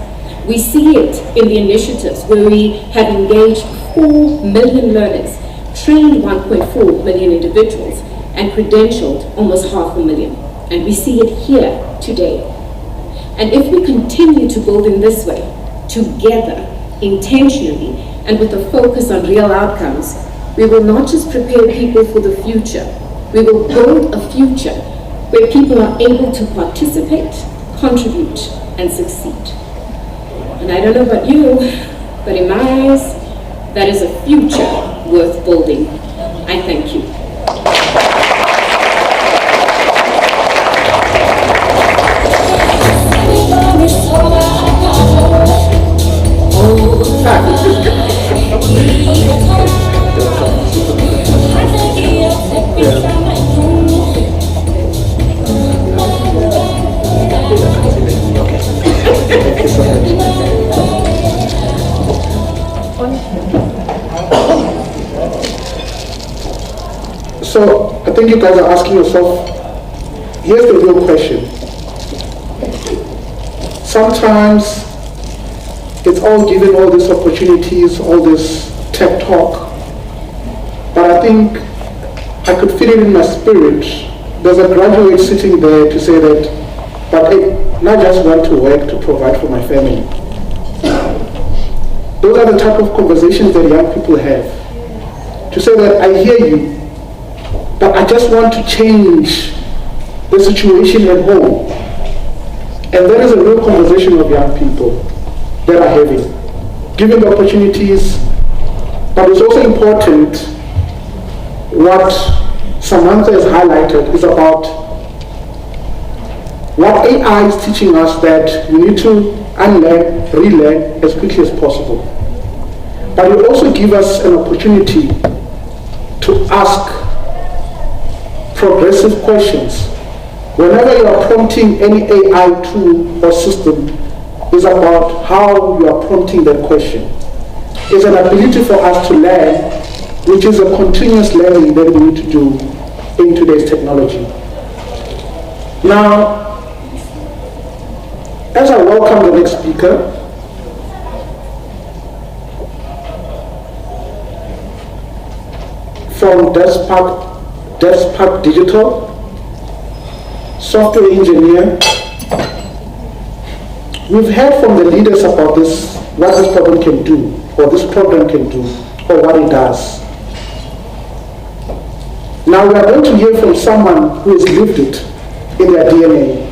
We see it in the initiatives where we have engaged 4 million learners, trained 1.4 million individuals, and credentialed almost 500,000. And we see it here today. And if we continue to build in this way, together, intentionally, and with a focus on real outcomes, we will not just prepare people for the future, we will build a future where people are able to participate, contribute, and succeed. And I don't know about you, but in my eyes, that is a future worth building. I thank you. Thank you so much. think you guys are asking yourself, here's the real question. Sometimes it's all given all these opportunities, all this tech talk, but I think I could feel it in my spirit. There's a graduate sitting there to say that, but hey, not just want to work to provide for my family. Those are the type of conversations that young people have. To say that I hear you, but I just want to change the situation at home. And that is a real conversation of young people that are having. Given the opportunities, but it's also important what Samantha has highlighted is about what AI is teaching us, that we need to unlearn, relearn as quickly as possible. But it also gives us an opportunity to ask progressive questions. Whenever you are prompting any AI tool or system, it's about how you are prompting that question. It's an ability for us to learn, which is a continuous learning that we need to do in today's technology. Now, as I welcome the next speaker, from Despark Digital, software engineer. We've heard from the leaders about this, what this problem can do, or this program can do, or what it does. Now we are going to hear from someone who has lived it in their DNA.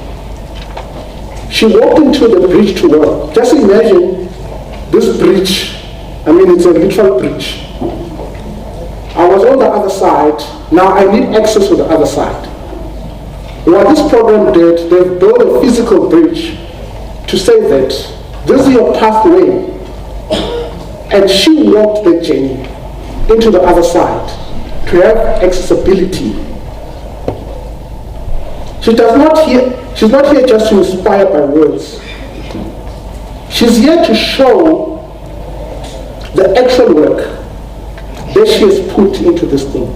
She walked into the bridge to work. Just imagine this bridge. I mean, it's a literal bridge. I was on the other side. Now I need access to the other side. What this program did, they built a physical bridge to say that this is your pathway. And she walked the journey into the other side to have accessibility. She's not here just to inspire by words. She's here to show the actual work that she has put into this thing.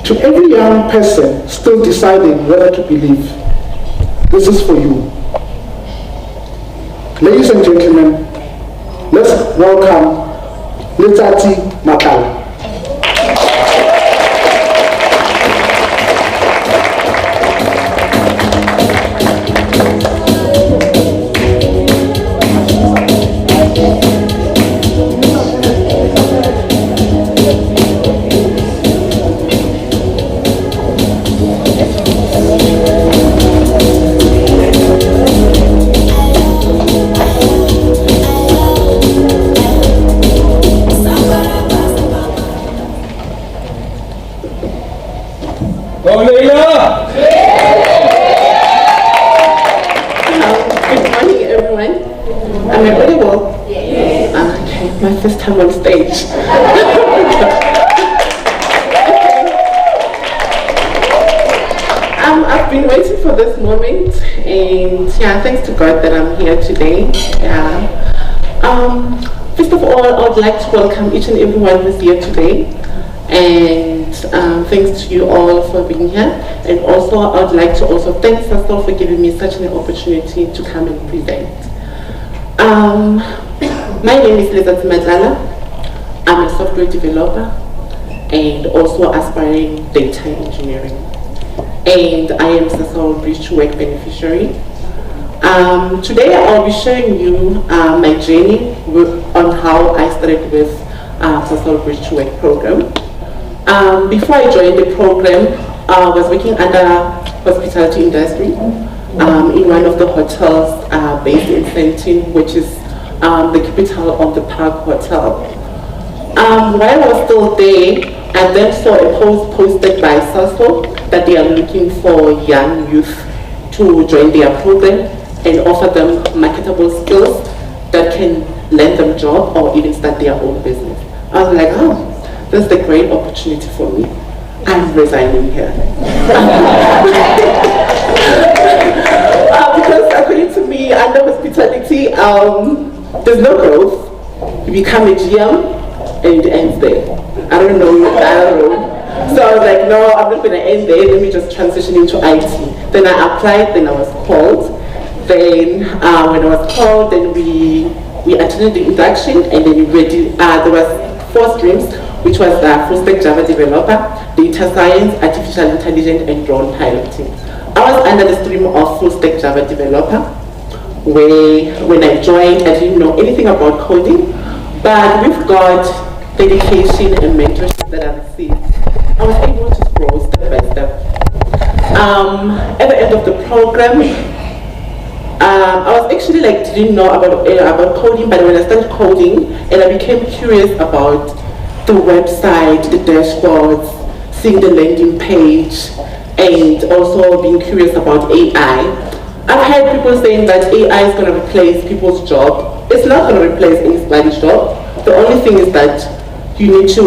To every young person still deciding whether to believe, this is for you. Ladies and gentlemen, let's welcome Letsatsi Makala. My first time on stage. I've been waiting for this moment, and yeah, thanks to God that I'm here today. Yeah. First of all, I would like to welcome each and everyone who's here today, and thanks to you all for being here. And also, I would like to also thank Sasol for giving me such an opportunity to come and present. My name is Letsatsi Makala. I'm a software developer and also aspiring data engineering. And I am Sasol Bridge to Work beneficiary. Today I'll be showing you my journey on how I started with Sasol Bridge to Work program. Before I joined the program, I was working under hospitality industry in one of the hotels based in Sentin, which is the capital of the Park Hotel. While I was still there, I then saw a post posted by Sasol that they are looking for young youth to join their program and offer them marketable skills that can land them a job or even start their own business. I was like, oh, this is a great opportunity for me. I'm resigning here. Because according to me, under hospitality, there's no growth. You become a GM and it ends there. I don't know that road. So I was like, no, I'm not going to end there. Let me just transition into IT. Then I applied, then I was called. Then when I was called, then we attended the induction, and then there was 4 streams, which was full stack Java developer, data science, artificial intelligence, and drone piloting. I was under the stream of full stack Java developer, where when I joined, I didn't know anything about coding, but we've got dedication and mentorship that I received. I was able to grow step by step. At the end of the program, I was actually didn't know about coding, but when I started coding and I became curious about the website, the dashboards, seeing the landing page, and also being curious about AI. I've heard people saying that AI is going to replace people's job. It's not going to replace anybody's job. The only thing is that you need to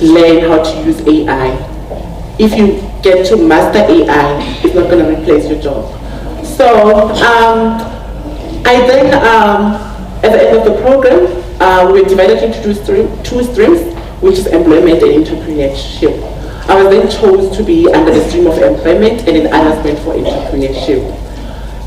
learn how to use AI. If you get to master AI, it's not going to replace your job. So I then, at the end of the program, we were divided into two streams, which is employment and entrepreneurship. I was then chose to be under the stream of employment, and then others went for entrepreneurship.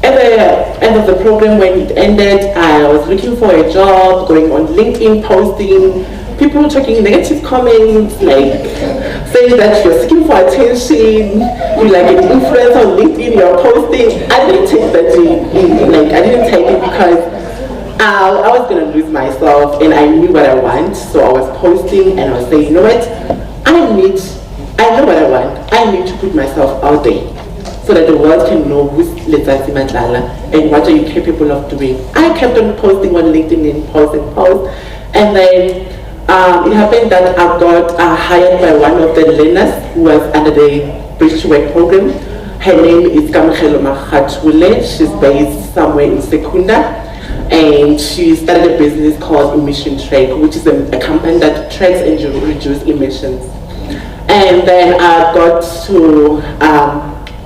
At the end of the program, when it ended, I was looking for a job, going on LinkedIn, posting, people talking negative comments, saying that you're seeking for attention, you're like an influencer on LinkedIn, you're posting. I didn't take that I didn't take it because I was going to lose myself, and I knew what I want, so I was posting and I was saying, you know what, I know what I want. I need to put myself out there so that the world can know who's Letsatsi Matlala and what are you capable of doing. I kept on posting on LinkedIn and post, and then it happened that I got hired by one of the learners who was under the Bridge to Work program. Her name is Kamkhelo Makhatule. She's based somewhere in Secunda, and she started a business called Immersion, which is a company that tracks and reduces emissions. And then I got to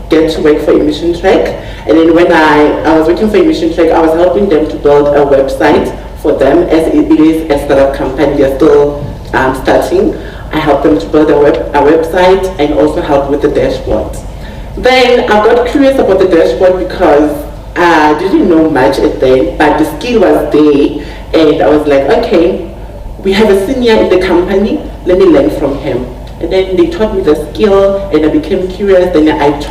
get to work for Immersion, and then when I was working for Immersion, I was helping them to build a website for them, as it is a startup company. They're still starting. I helped them to build a website and also help with the dashboard. Then I got curious about the dashboard because I didn't know much at then, but the skill was there, and I was like, okay, we have a senior in the company, let me learn from him. And then they taught me the skill, and I became curious. Then I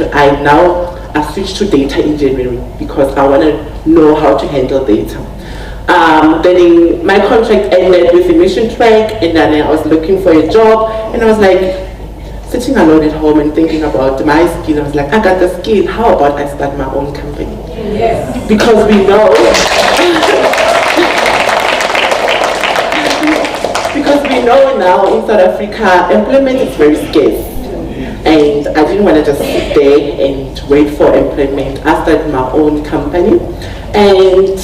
switched to data engineering because I want to know how to handle data. Then my contract ended with Immersion, and then I was looking for a job, and I was like sitting alone at home and thinking about my skill. I was like, I got the skill, how about I start my own company? Yes. Because we know now in South Africa, employment is very scarce. And I didn't want to just sit there and wait for employment. I started my own company. And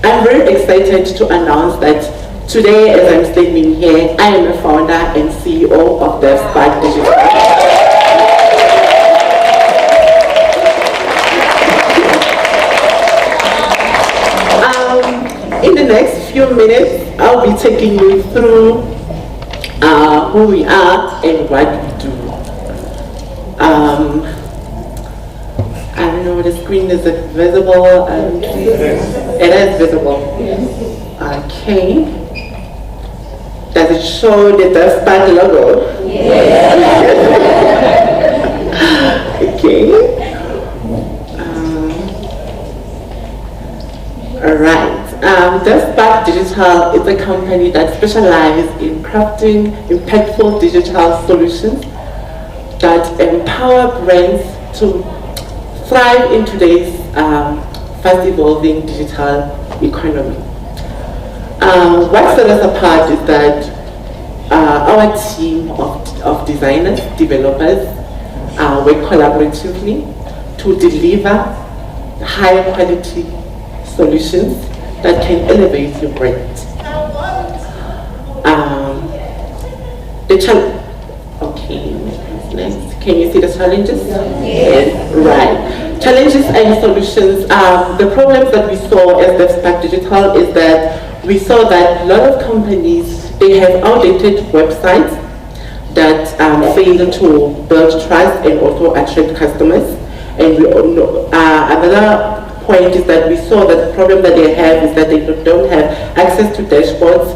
I'm very excited to announce that today, as I'm standing here, I am a founder and CEO of DevSpark Digital. In the next few minutes, I'll be taking you through who we are and what we do. I don't know, the screen is visible. It is visible. Okay. Does it show the DevSpark logo? Yes. Okay. All right. DevSpark Digital is a company that specializes in crafting impactful digital solutions that empower brands to thrive in today's fast-evolving digital economy. What sets us apart is that our team of designers, developers, work collaboratively to deliver high-quality solutions that can elevate your brand. Okay, next. Can you see the challenges? Yes. Right. Challenges and solutions. The problems that we saw as DevSpark Digital is that we saw that a lot of companies, they have outdated websites, that fail to build trust and also attract customers. And we all know, another point is that we saw that the problem that they have is that they don't have access to dashboards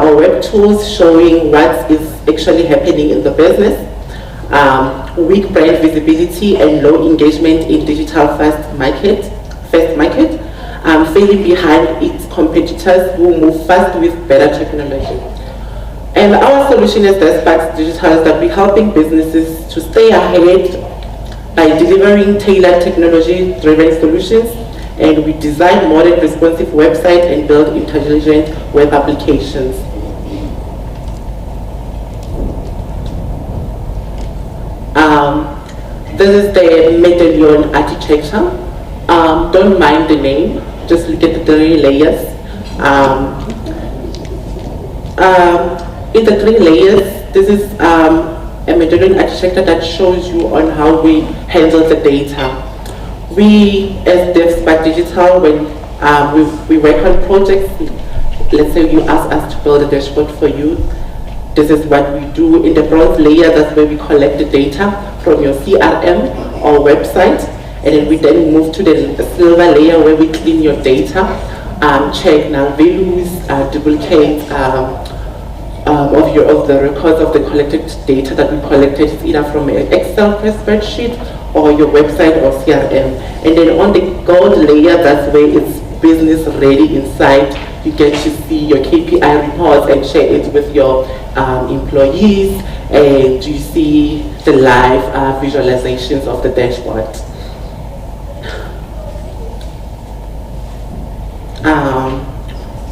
or web tools showing what is actually happening in the business. Weak brand visibility and low engagement in digital first market, failing behind its competitors who move fast with better technology. And our solution as Sparks Digital is that we're helping businesses to stay ahead by delivering tailored technology-driven solutions, and we design modern responsive websites and build intelligent web applications. This is the medallion architecture. Don't mind the name, just look at the 3 layers. In the 3 layers, this is a medallion architecture that shows you on how we handle the data. We, as DevSpark Digital, when we work on projects, let's say you ask us to build a dashboard for you, this is what we do. In the bronze layer, that's where we collect the data from your CRM or website, and then we move to the silver layer where we clean your data, check null values, duplicate of the records of the collected data that we collected, either from an Excel spreadsheet or your website or CRM. And then on the gold layer, that's where it's business ready inside. You get to see your KPI reports and share it with your employees, and you see the live visualizations of the dashboard.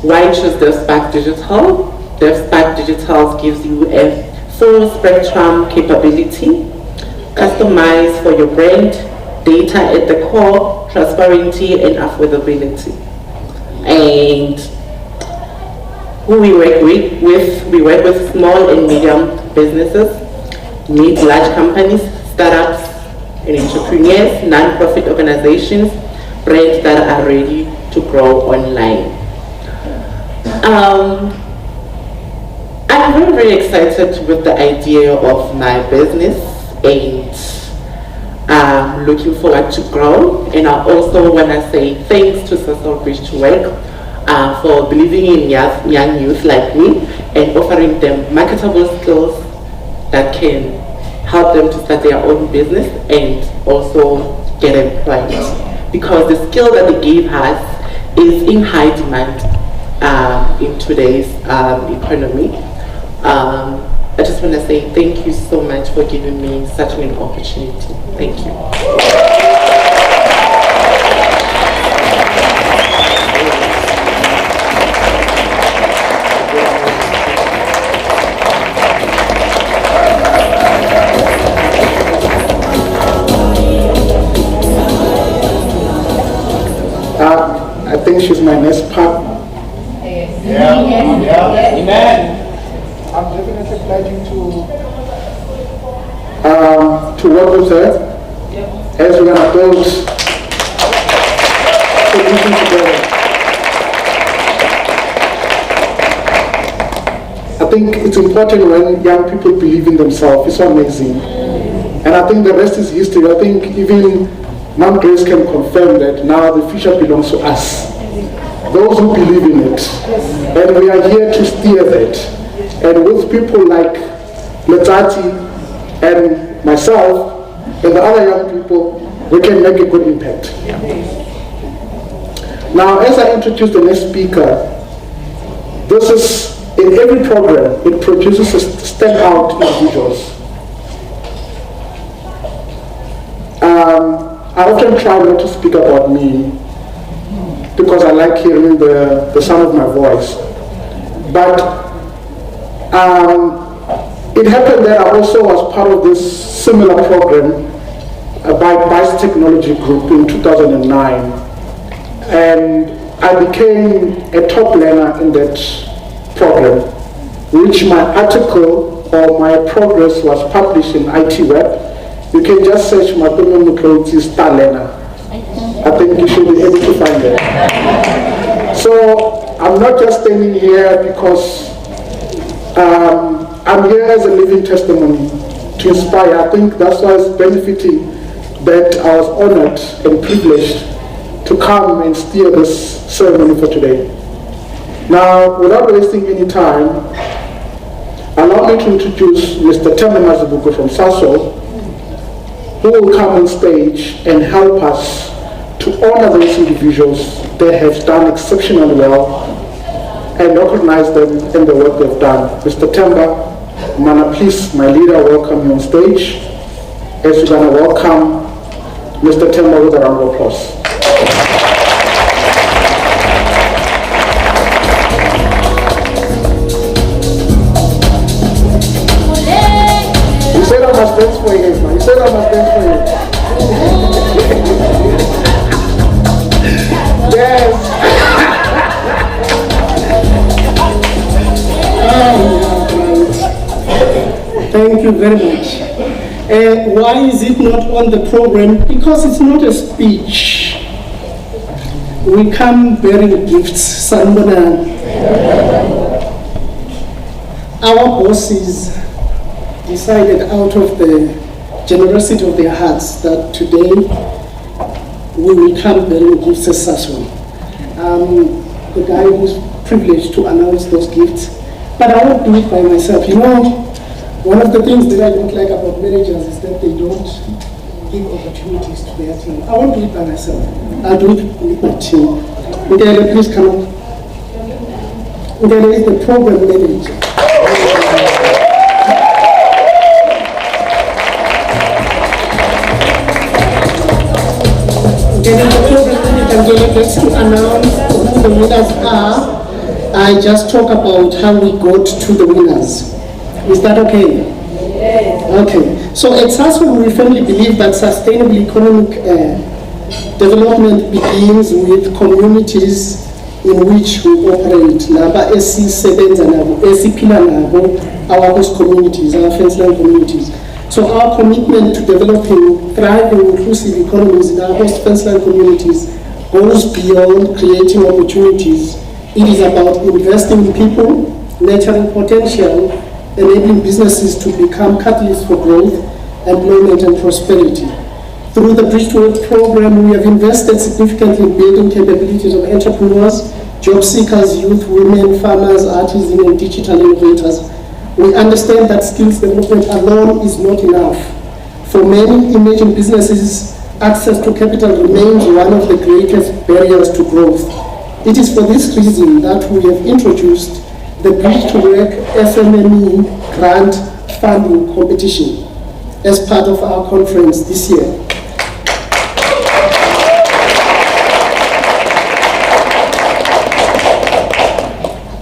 Why choose DevSpark Digital? DevSpark Digital gives you a full spectrum capability, customized for your brand, data at the core, transparency and affordability. And who we work with, we work with small and medium businesses, mid large companies, startups and entrepreneurs, non-profit organizations, brands that are ready to grow online. I'm very, very excited with the idea of my business and looking forward to grow. And I also want to say thanks to Sasol Bridge to Work for believing in young youth like me and offering them marketable skills that can help them to start their own business and also get employed. Because the skill that they gave us is in high demand in today's economy. I just want to say thank you so much for giving me such an opportunity. Thank you. I think she's my next partner. Yeah. Amen. I'm definitely pledging to work with her as we're going to build solutions together. I think it's important when young people believe in themselves. It's so amazing. And I think the rest is history. I think even Mom Grace can confirm that now the future belongs to us, those who believe in it. And we are here to steer that. And with people like Letati and myself and the other young people, we can make a good impact. Now, as I introduce the next speaker, this is, in every program, it produces standout individuals. I often try not to speak about me because I like hearing the sound of my voice. But it happened that I also was part of this similar program by BICE Technology Group in 2009. And I became a top learner in that program, which my article or my progress was published in IT Web. You can just search Matomo Mukloti Star Learner. I think you should be able to find it. So I'm not just standing here because I'm here as a living testimony to inspire. I think that's why it's benefiting that I was honored and privileged to come and steer this ceremony for today. Now, without wasting any time, allow me to introduce Mr. Temba Mazibuko from Sasol, who will come on stage and help us to honor those individuals that have done exceptionally well and recognize them in the work they've done. Mr. Temba, Mana, please, my leader, welcome you on stage as we're going to welcome Mr. Temba with a round of applause. You said I must dance for you, man. You said I must dance for you. Yes. Thank you very much. Why is it not on the program? Because it's not a speech. We come bearing gifts. Our bosses decided out of the generosity of their hearts that today we will come bearing gifts as Sasol. The guy who's privileged to announce those gifts, but I won't do it by myself. You know, one of the things that I don't like about managers is that they don't give opportunities to their team. I won't do it by myself. I'll do it with my team. Ndele, please come up. Ndele is the program manager. Ndele is the program manager. Ndele gets to announce who the winners are. I just talk about how we got to the winners. Is that okay? Yes. Okay. So at Sasol, we firmly believe that sustainable economic development begins with communities in which we operate. Naba SC Sebenza Nabo, SC Pila Nabo, our host communities, our fenceline communities. So our commitment to developing thriving, inclusive economies in our host fenceline communities goes beyond creating opportunities. It is about investing in people, nurturing potential, enabling businesses to become catalysts for growth, employment and prosperity. Through the Bridge to Wealth program, we have invested significantly in building capabilities of entrepreneurs, job seekers, youth, women, farmers, artisans and digital innovators. We understand that skills development alone is not enough. For many emerging businesses, access to capital remains one of the greatest barriers to growth. It is for this reason that we have introduced the Bridge to Work SMME grant funding competition as part of our conference this year.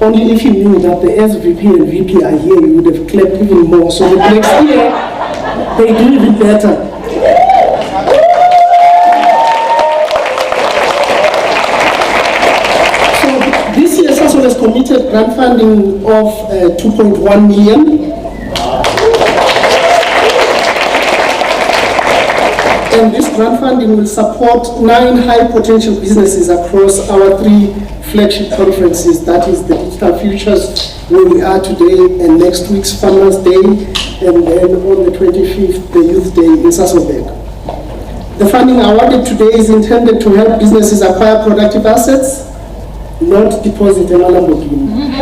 Only if you knew that the SVP and VP are here, you would have clapped even more. So the next year, they do even better. This year, Sasol has committed grant funding of 2.1 million. And this grant funding will support 9 high potential businesses across our 3 flagship conferences. That is the Digital Futures, where we are today, and next week's Farmers Day, and then on the 25th, the Youth Day in Sasolburg. The funding awarded today is intended to help businesses acquire productive assets, not deposit a Lamborghini.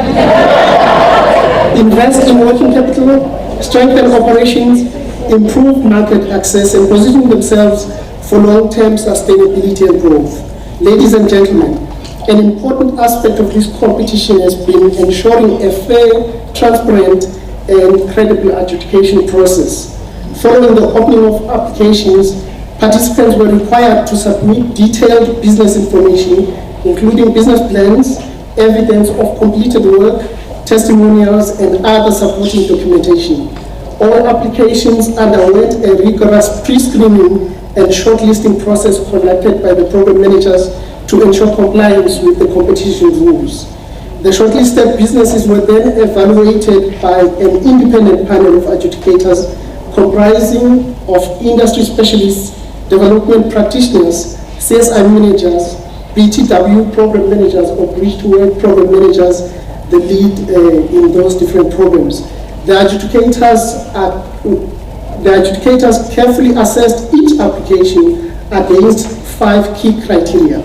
Invest in working capital, strengthen operations, improve market access, and position themselves for long-term sustainability and growth. Ladies and gentlemen, an important aspect of this competition has been ensuring a fair, transparent, and credible adjudication process. Following the opening of applications, participants were required to submit detailed business information, including business plans, evidence of completed work, testimonials, and other supporting documentation. All applications underwent a rigorous pre-screening and shortlisting process conducted by the program managers to ensure compliance with the competition rules. The shortlisted businesses were then evaluated by an independent panel of adjudicators comprising of industry specialists, development practitioners, CSI managers, BTW program managers, or Bridge to Work program managers, the lead in those different programs. The adjudicators carefully assessed each application against 5 key criteria.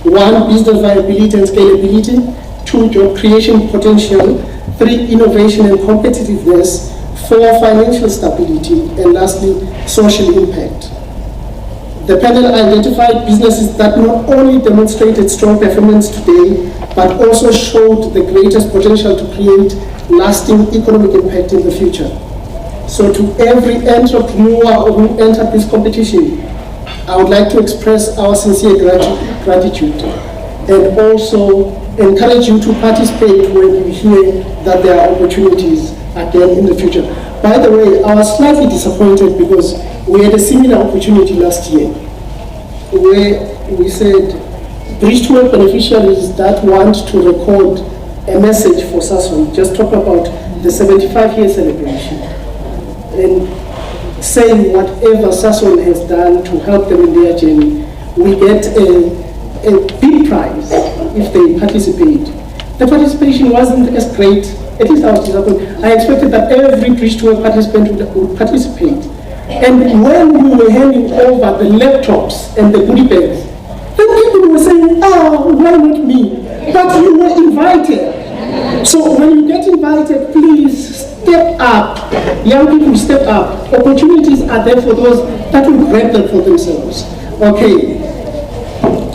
1, business viability and scalability. 2, job creation potential. 3, innovation and competitiveness. 4, financial stability. And lastly, social impact. The panel identified businesses that not only demonstrated strong performance today, but also showed the greatest potential to create lasting economic impact in the future. So to every entrepreneur who entered this competition, I would like to express our sincere gratitude and also encourage you to participate when you hear that there are opportunities again in the future. By the way, I was slightly disappointed because we had a similar opportunity last year where we said bridge to work beneficiaries that want to record a message for Sasol, just talk about the 75-year celebration and saying whatever Sasol has done to help them in their journey. We get a big prize if they participate. The participation wasn't as great. At least I was disappointed. I expected that every bridge to work participant would participate. And when we were handing over the laptops and the goodie bags, then people were saying, oh, why not me? But you were invited. So when you get invited, please step up. Young people, step up. Opportunities are there for those that will grab them for themselves. Okay.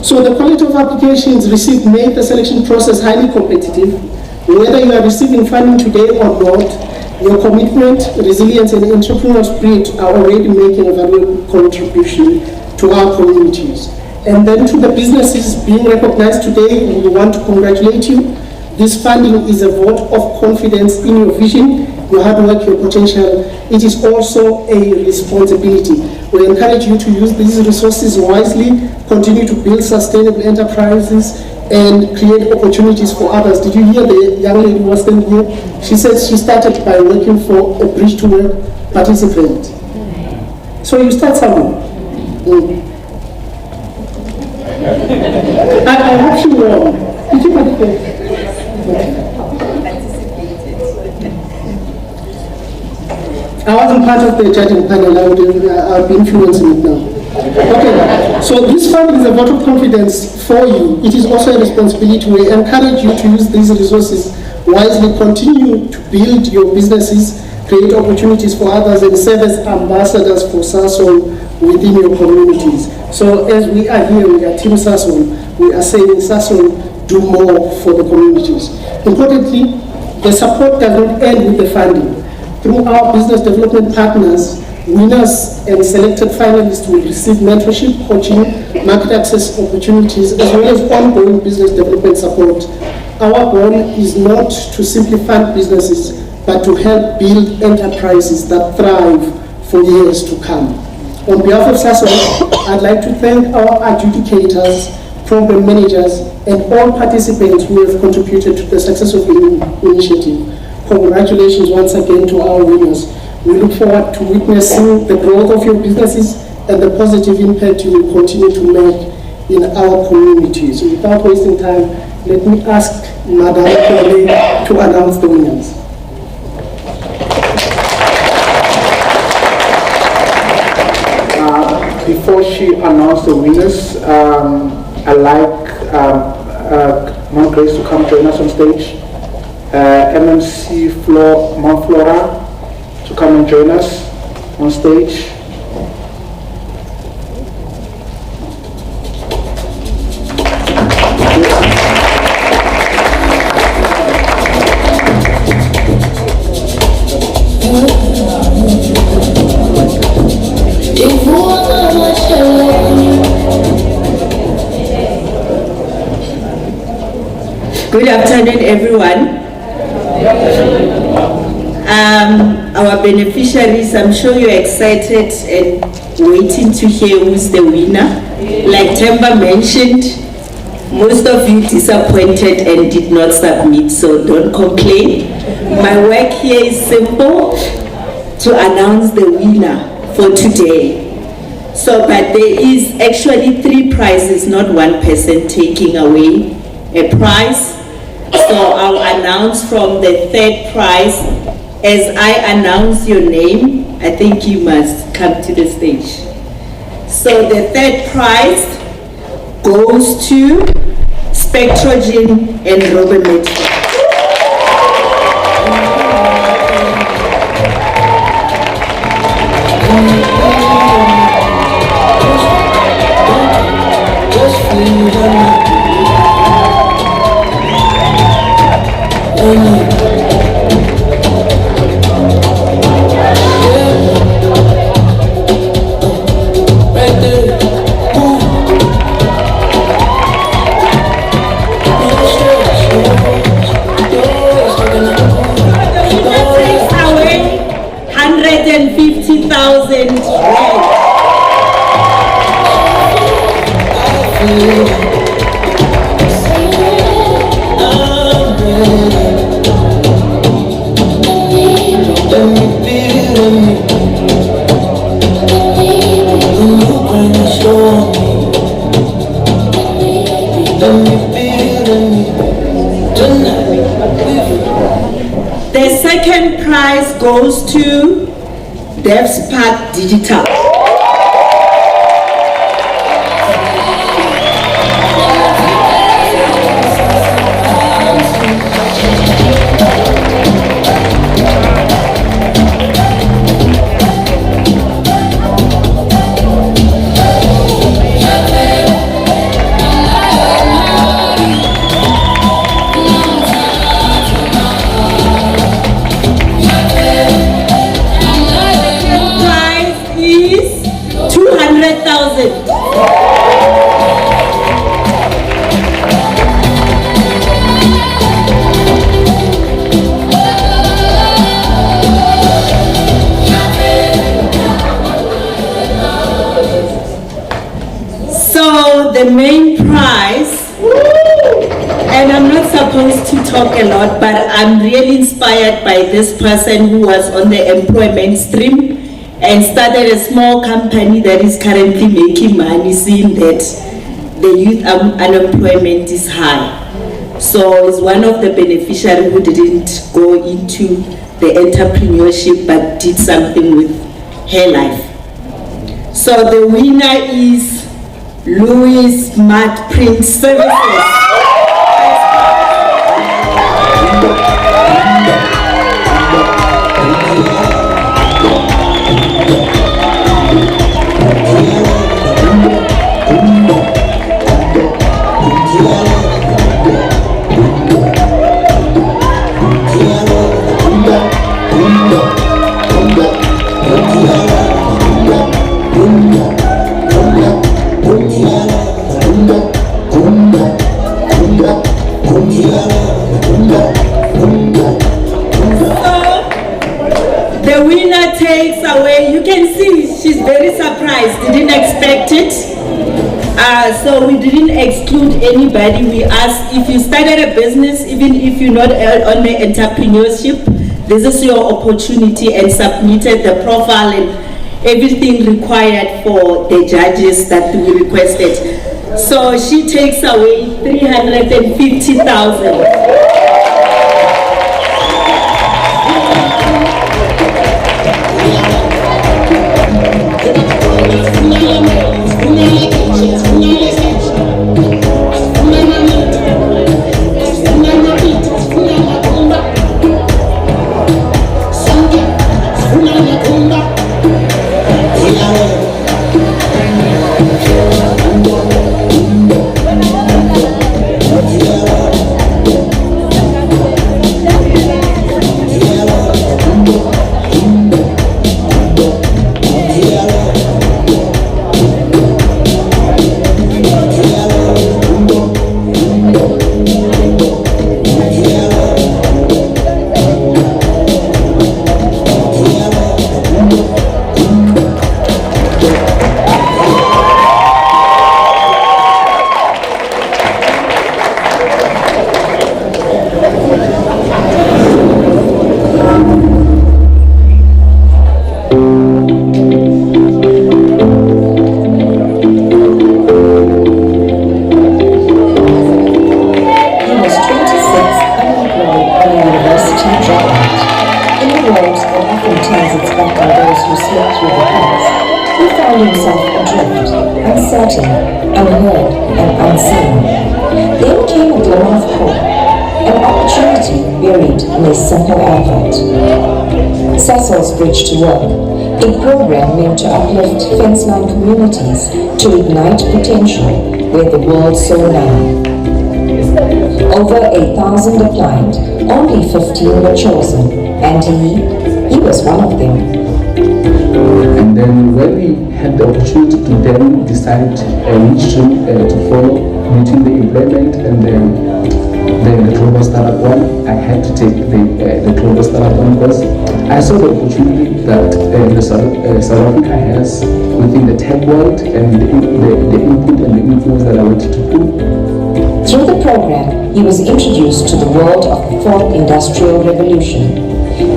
So the quality of applications received made the selection process highly competitive. Whether you are receiving funding today or not, your commitment, resilience, and entrepreneurial spirit are already making a valuable contribution to our communities. And then to the businesses being recognized today, we want to congratulate you. This funding is a vote of confidence in your vision, your hard work, your potential. It is also a responsibility. We encourage you to use these resources wisely, continue to build sustainable enterprises, and create opportunities for others. Did you hear the young lady who was standing here? She said she started by working for a bridge to work participant. So you start somewhere. I hope she won. Did you participate? I wasn't part of the judging panel. I'll be influencing it now. Okay, so this fund is a vote of confidence for you. It is also a responsibility. We encourage you to use these resources wisely, continue to build your businesses, create opportunities for others, and serve as ambassadors for Sasol within your communities. So as we are here, we are Team Sasol, we are saying Sasol, do more for the communities. Importantly, the support does not end with the funding. Through our business development partners, winners and selected finalists will receive mentorship, coaching, market access opportunities, as well as ongoing business development support. Our goal is not to simply fund businesses, but to help build enterprises that thrive for years to come. On behalf of Sasol, I'd like to thank our adjudicators, program managers, and all participants who have contributed to the success of the initiative. Congratulations once again to our winners. We look forward to witnessing the growth of your businesses and the positive impact you will continue to make in our communities. So without wasting time, let me ask Madam Kole to announce the winners. Before she announced the winners, I'd like Mount Grace to come join us on stage. MMC Mount Flora to come and join us on stage. Good afternoon, everyone. Our beneficiaries, I'm sure you're excited and waiting to hear who's the winner. Like Temba mentioned, most of you disappointed and did not submit, so don't complain. My work here is simple, to announce the winner for today. So, but there is actually 3 prizes, not one person taking away a prize. So I'll announce from the 3rd prize as I announce your name, I think you must come to the stage. So the third prize goes to Spectrogen and Robert Metro. The second prize goes to DevSpark Digital. The main prize, and I'm not supposed to talk a lot, but I'm really inspired by this person who was on the employment stream and started a small company that is currently making money, seeing that the youth unemployment is high. So it's one of the beneficiaries who didn't go into the entrepreneurship but did something with her life. So the winner is Louis Smart Print Services. The winner takes away, you can see she's very surprised, didn't expect it. So we didn't exclude anybody. We asked if you started a business, even if you're not on the entrepreneurship, this is your opportunity, and submitted the profile and everything required for the judges that we requested. So she takes away 350,000. found himself adrift, uncertain, unheard, and unseen. Then came a glimmer of hope, an opportunity buried in a simple advert. Sasol's Bridge to Work, a program meant to uplift fence-line communities to ignite potential where the world saw none. Over 1,000 applied, only 15 were chosen, and he was one of them. And then when we had the opportunity to then decide which stream to follow between the employment and the global startup one, I had to take the global startup one because I saw the opportunity that South Africa has within the tech world and the input and the influence that I wanted to put. Through the program, he was introduced to the world of the Fourth Industrial Revolution,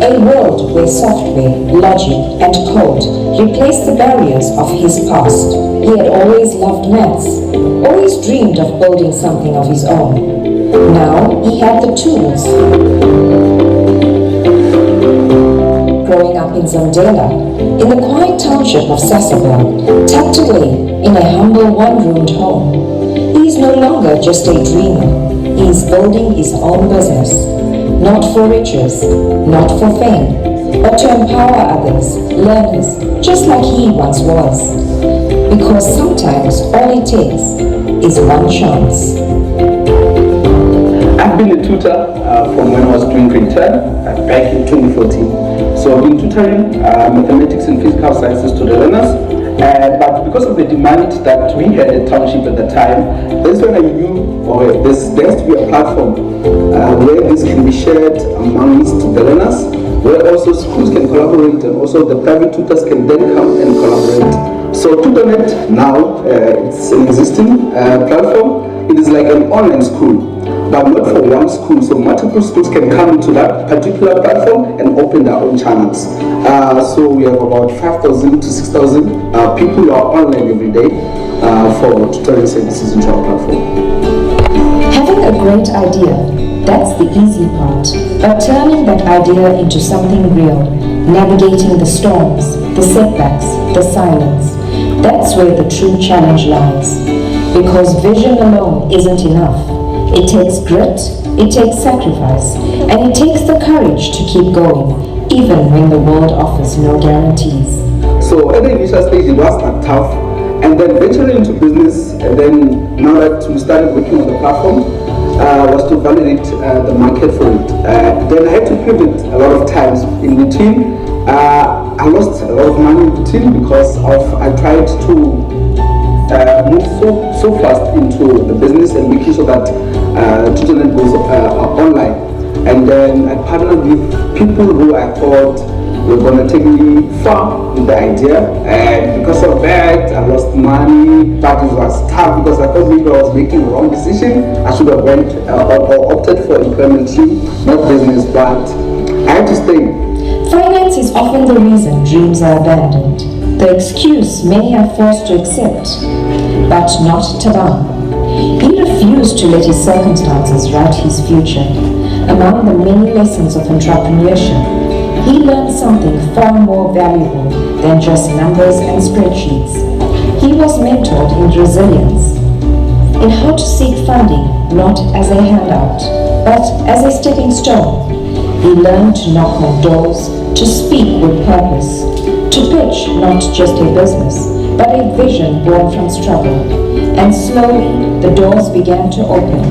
a world where software, logic, and code replaced the barriers of his past. He had always loved maths, always dreamed of building something of his own. Now he had the tools. Growing up in Zambela, in the quiet township of Sasol, tucked away in a humble one-roomed home, he is no longer just a dreamer. He is building his own business, not for riches, not for fame, but to empower others, learners, just like he once was. Because sometimes all it takes is one chance. I've been a tutor from when I was doing grade 10, back in 2014. So I've been tutoring mathematics and physical sciences to the learners. But because of the demand that we had at township at the time, that's when I knew there has to be a platform where this can be shared amongst the learners, where also schools can collaborate and also the private tutors can then come and collaborate. So TutorNet now, it's an existing platform. It is like an online school, but not for one school. So multiple schools can come into that particular platform and open their own channels. So we have about 5,000 to 6,000 people who are online every day for tutoring services into our platform. Having a great idea, that's the easy part. But turning that idea into something real, navigating the storms, the setbacks, the silence, that's where the true challenge lies. Because vision alone isn't enough. It takes grit, it takes sacrifice, and it takes the courage to keep going, even when the world offers no guarantees. So at the initial stage it was not tough, and then venturing into business, and then now that we started working on the platform, was to validate the market for it. Then I had to pivot a lot of times in between. I lost a lot of money in between because I tried to move so fast into the business and making sure that TutorNet goes online. And then I partnered with people who I thought were going to take me far with the idea, and because of that I lost money, but it was tough because I thought maybe I was making the wrong decision. I should have went or opted for employment stream, not business, but I had to stay. Finance is often the reason dreams are abandoned, the excuse many are forced to accept, but not Tabang. He refused to let his circumstances write his future. Among the many lessons of entrepreneurship, he learned something far more valuable than just numbers and spreadsheets. He was mentored in resilience, in how to seek funding not as a handout, but as a stepping stone. He learned to knock on doors, to speak with purpose, to pitch not just a business, but a vision born from struggle. And slowly, the doors began to open.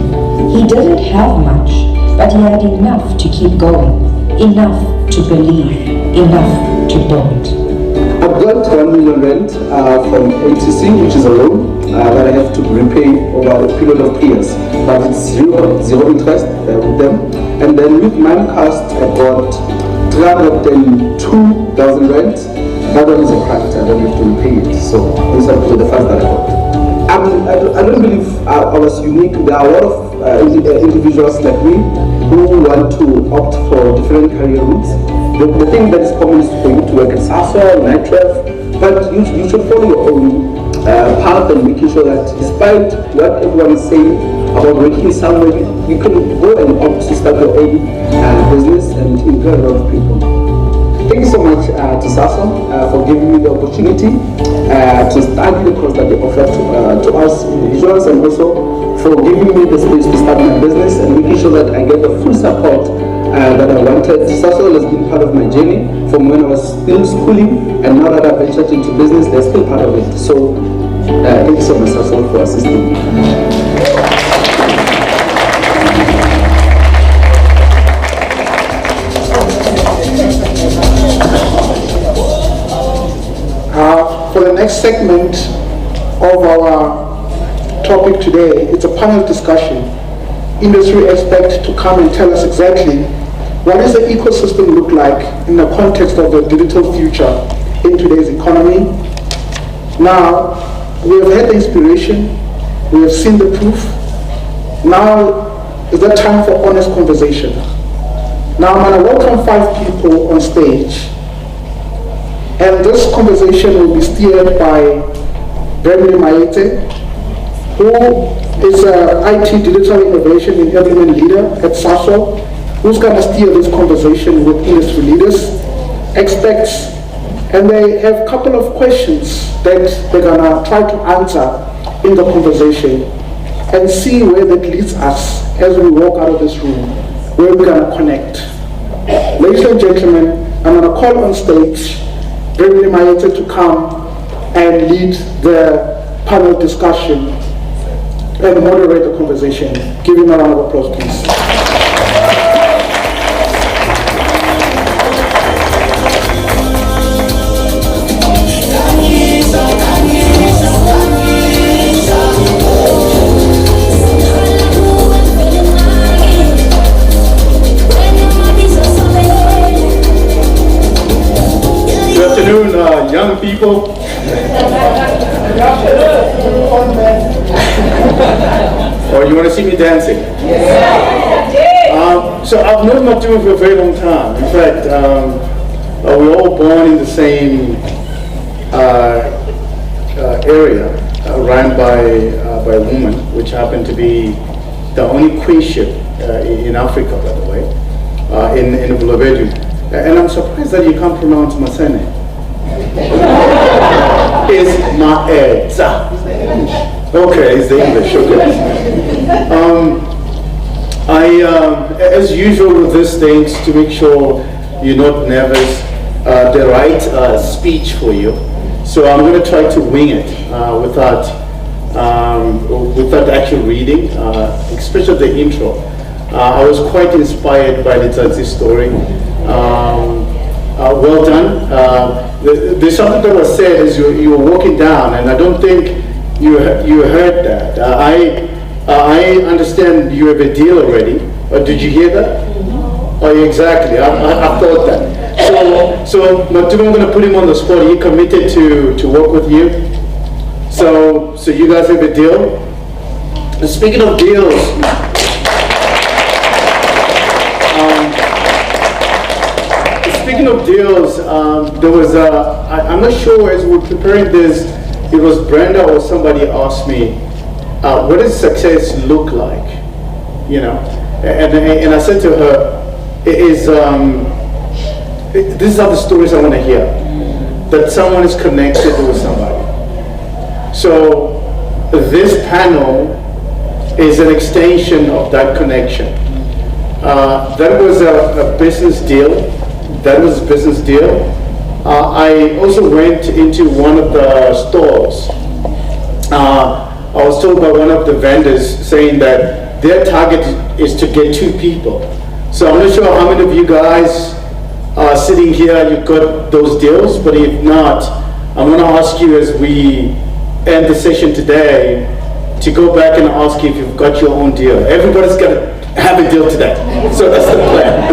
He didn't have much, but he had enough to keep going, enough to believe, enough to build. I've got 1 million rent from ATC, which is a loan that I have to repay over a period of 2 years, but it's zero interest with them. And then with Mimecast, I got 302,000 rent. That one is a credit, I don't have to repay it. So these are the funds that I got. I don't believe I was unique. There are a lot of individuals like me who want to opt for different career routes. The thing that is common is for you to work at Sasol, Nitref, but you should follow your own path and making sure that despite what everyone is saying about working somewhere, you can go and opt to start your own business and employ a lot of people. thank you so much to Sasol for giving me the opportunity to study the course that they offer to us individuals, and also for giving me the space to start my business and making sure that I get the full support that I wanted. Sasol has been part of my journey from when I was still schooling, and now that I've ventured into business, they're still part of it. So thank you so much, Sasol, for assisting me. For the next segment of our topic today, it's a panel discussion. Industry experts to come and tell us exactly what does the ecosystem look like in the context of the digital future in today's economy. Now, we have had the inspiration, we have seen the proof. Now is the time for honest conversation. Now I'm going to welcome 5 people on stage. And this conversation will be steered by Bremley Maete, who is an IT digital innovation and implement leader at Sasol, who's going to steer this conversation with industry leaders, experts, and they have a couple of questions that they're going to try to answer in the conversation and see where that leads us as we walk out of this room, where we're going to connect. Ladies and gentlemen, I'm going to call on stage Bremley Maete to come and lead the panel discussion and moderate the conversation. Give him a round of applause, please. Young people. Or you want to see me dancing? So I've known Matuma for a very long time. In fact, we were all born in the same area, run by a woman, which happened to be the only queenship in Africa, by the way, in Bulavedu. And I'm surprised that you can't pronounce Masene. Is Maeta. Okay, it's the English, okay. As usual with these things, to make sure you're not nervous, the right speech for you. So I'm going to try to wing it without actually reading, especially the intro. I was quite inspired by the Tsatsi story. Well done. There's something that was said as you were walking down, and I don't think you heard that. I understand you have a deal already. Did you hear that? Oh, exactly. I thought that. So Matuma, I'm going to put him on the spot. He committed to work with you. So you guys have a deal. And speaking of deals. Speaking of deals, there was I'm not sure as we're preparing this, it was Brenda or somebody asked me, what does success look like? You know, and I said to her, these are the stories I want to hear, that someone is connected with somebody. So this panel is an extension of that connection. That was a business deal. That was a business deal. I also went into one of the stores. I was told by one of the vendors saying that their target is to get 2 people. So I'm not sure how many of you guys are sitting here, you got those deals, but if not, I'm going to ask you as we end the session today to go back and ask you if you've got your own deal. Everybody's got to have a deal today. So that's the plan.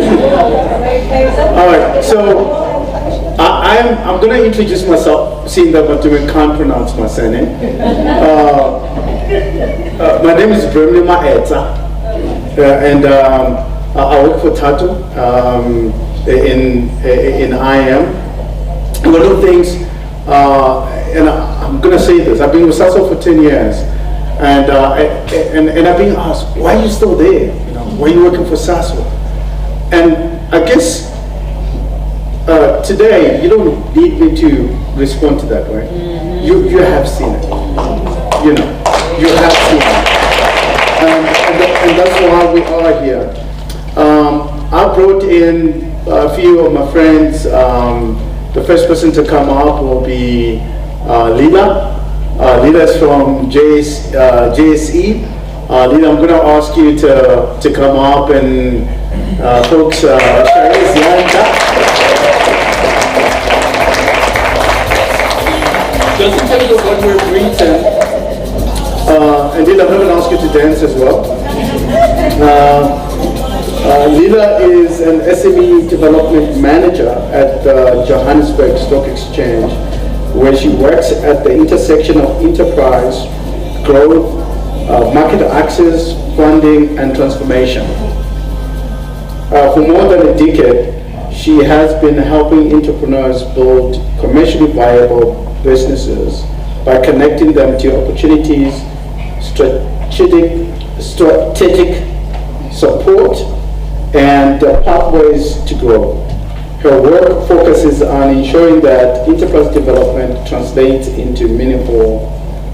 All right, so I'm going to introduce myself, seeing that Matuma can't pronounce my surname. My name is Bremley Maeta, and I work for Tato in IM. One of the things, and I'm going to say this, I've been with Sasol for 10 years, and I've been asked, why are you still there? Why are you working for Sasol? And I guess today, you don't need me to respond to that, right? You have seen it. You know, you have seen it. And that's why we are here. I brought in a few of my friends. The first person to come up will be Lila. Lila is from JSE. Lila, I'm going to ask you to come up and folks, Sharice Yanta. Just in terms of what we're greeting, and Lila, I'm going to ask you to dance as well. Lila is an SME development manager at the Johannesburg Stock Exchange, where she works at the intersection of enterprise, growth, market access, funding, and transformation. For more than a decade, she has been helping entrepreneurs build commercially viable businesses by connecting them to opportunities, strategic support, and pathways to grow. Her work focuses on ensuring that enterprise development translates into meaningful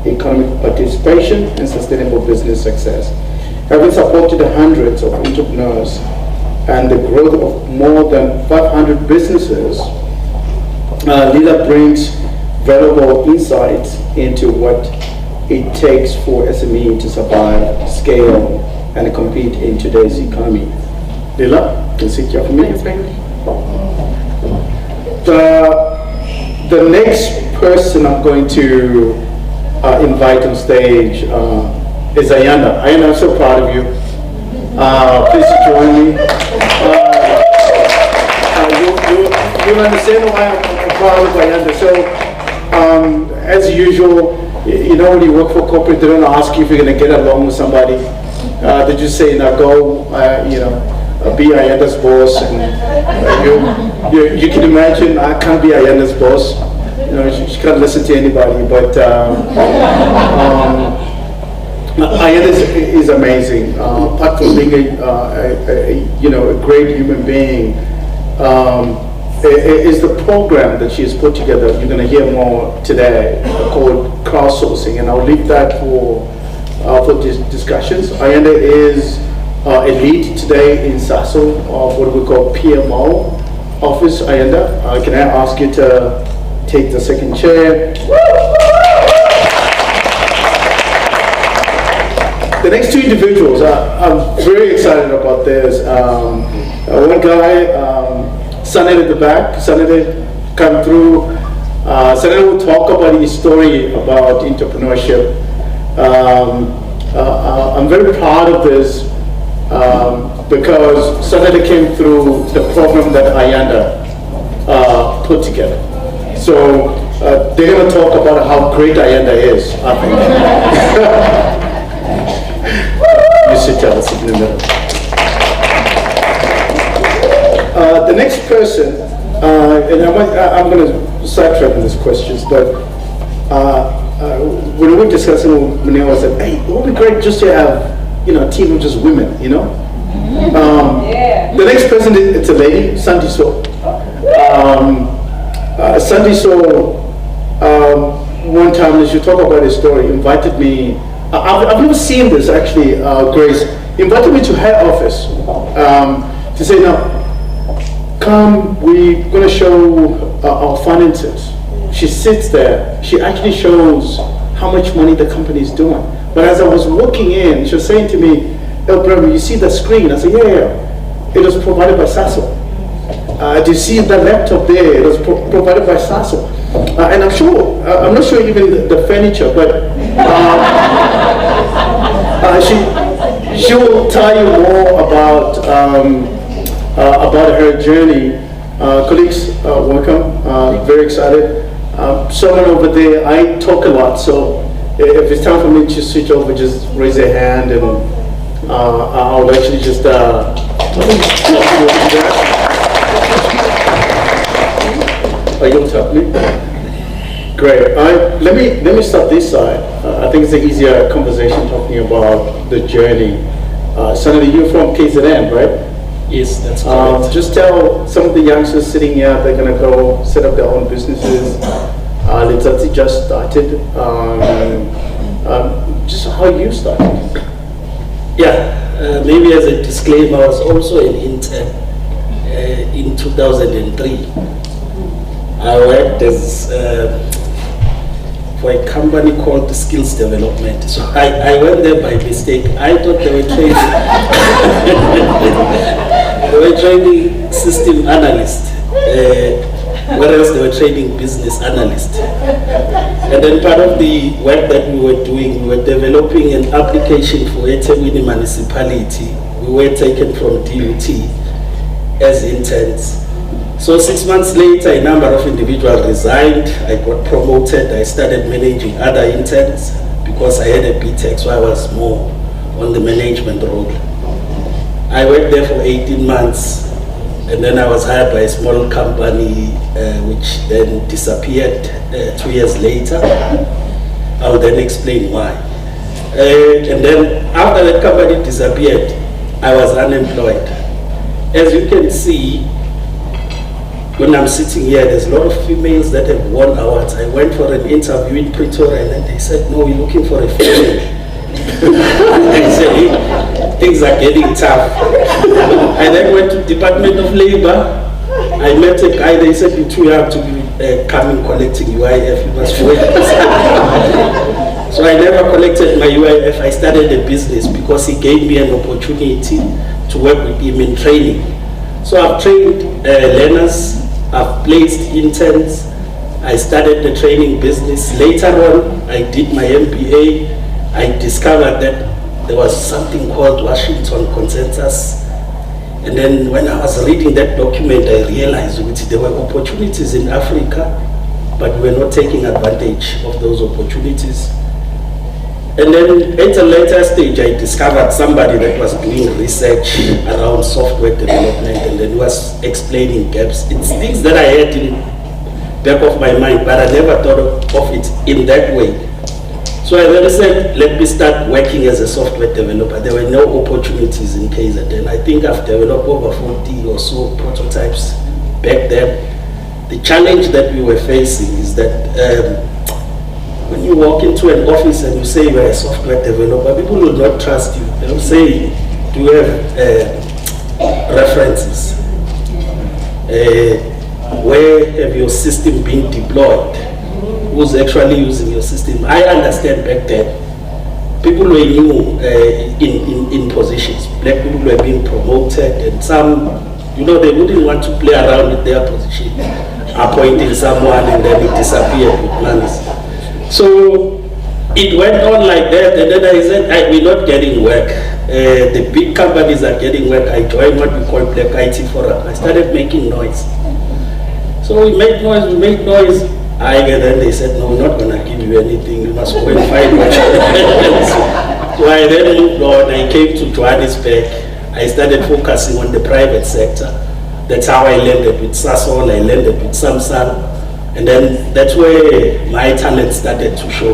economic participation and sustainable business success. Having supported hundreds of entrepreneurs and the growth of more than 500 businesses, Lila brings valuable insights into what it takes for SME to survive, scale, and compete in today's economy. Lila, you can sit here for me. The next person I'm going to invite on stage is Ayanda. Ayanda, I'm so proud of you. Please join me. You understand why I'm proud of Ayanda. So, as usual, you know when you work for corporate, they don't ask you if you're going to get along with somebody. They just say, now go, be Ayanda's boss. And you can imagine, I can't be Ayanda's boss. You know, she can't listen to anybody, but Ayanda is amazing. Apart from being a great human being, is the program that she has put together. You're going to hear more today, called crowdsourcing, and I'll leave that for these discussions. Ayanda is a lead today in Sasol of what we call PMO office. Ayanda, can I ask you to take the second chair? The next two individuals, I'm very excited about this. One guy, Saned at the back. Saned come through. Saned will talk about his story about entrepreneurship. I'm very proud of this because Saned came through the program that Ayanda put together. So they're going to talk about how great Ayanda is, I think. You sit down, sit in the middle. The next person, and I'm going to sidetrack in these questions, but when we were discussing with Manil, I said, hey, it would be great just to have, a team of just women, The next person, it's a lady, Sandy So. Sandy So, one time, as you talk about his story, invited me. I've never seen this actually, Grace. Invited me to her office to say, now, come, we're going to show our finances. She sits there, she actually shows how much money the company is doing. But as I was walking in, she was saying to me, oh, brother, you see the screen? I said, yeah. It was provided by Sasol. Do you see the laptop there? It was provided by Sasol. And I'm sure, I'm not sure even the furniture, but she will tell you more about her journey. Colleagues, welcome. Very excited. Someone over there, I talk a lot, so if it's time for me to switch over, just raise a hand and I'll actually just you'll tell me? Great. Let me start this side. I think it's an easier conversation talking about the journey. Sandy, you're from KZN, right? Yes, that's correct. Just tell some of the youngsters sitting here, they're going to go set up their own businesses. Letsatsi just started. Just how you started. Yeah, maybe as a disclaimer, I was also an intern in 2003. I worked as for a company called Skills Development. So I went there by mistake. I thought they were training they were training system analysts, whereas they were training business analysts. And then part of the work that we were doing, we were developing an application for eThekwini municipality. We were taken from DUT as interns. So 6 months later, a number of individuals resigned. I got promoted. I started managing other interns because I had a BTech, so I was more on the management role. I worked there for 18 months, and then I was hired by a small company, which then disappeared 2 years later. I'll then explain why. And then after that company disappeared, I was unemployed. As you can see, when I'm sitting here, there's a lot of females that have won awards. I went for an interview in Pretoria, and then they said, no, we're looking for a female. I said, hey, things are getting tough. I then went to Department of Labor. I met a guy, they said, you're too young to be coming collecting UIF, you must wait. So I never collected my UIF. I started a business because he gave me an opportunity to work with him in training. So I've trained learners, I've placed interns, I started the training business. Later on, I did my MBA. I discovered that there was something called Washington Consensus. And then when I was reading that document, I realized that there were opportunities in Africa, but we were not taking advantage of those opportunities. And then at a later stage, I discovered somebody that was doing research around software development, and then was explaining gaps. It's things that I had in back of my mind, but I never thought of it in that way. So I then said, let me start working as a software developer. There were no opportunities in KZN. I think I've developed over 40 or so prototypes back then. The challenge that we were facing is that when you walk into an office and you say you're a software developer, people will not trust you. They'll say, do you have references? Where have your system been deployed? Who's actually using your system? I understand back then, people were new in positions. Black people were being promoted, and some, they wouldn't want to play around with their position, appointing someone and then it disappeared with money. So it went on like that, and then I said, we're not getting work. The big companies are getting work. I joined what we call Black IT Forum. I started making noise. So we made noise. And then they said, no, we're not going to give you anything. You must go and find what you So I then moved on. I came to Johannesburg. I started focusing on the private sector. That's how I landed with Sasol. I landed with Samsung. And then that's where my talent started to show.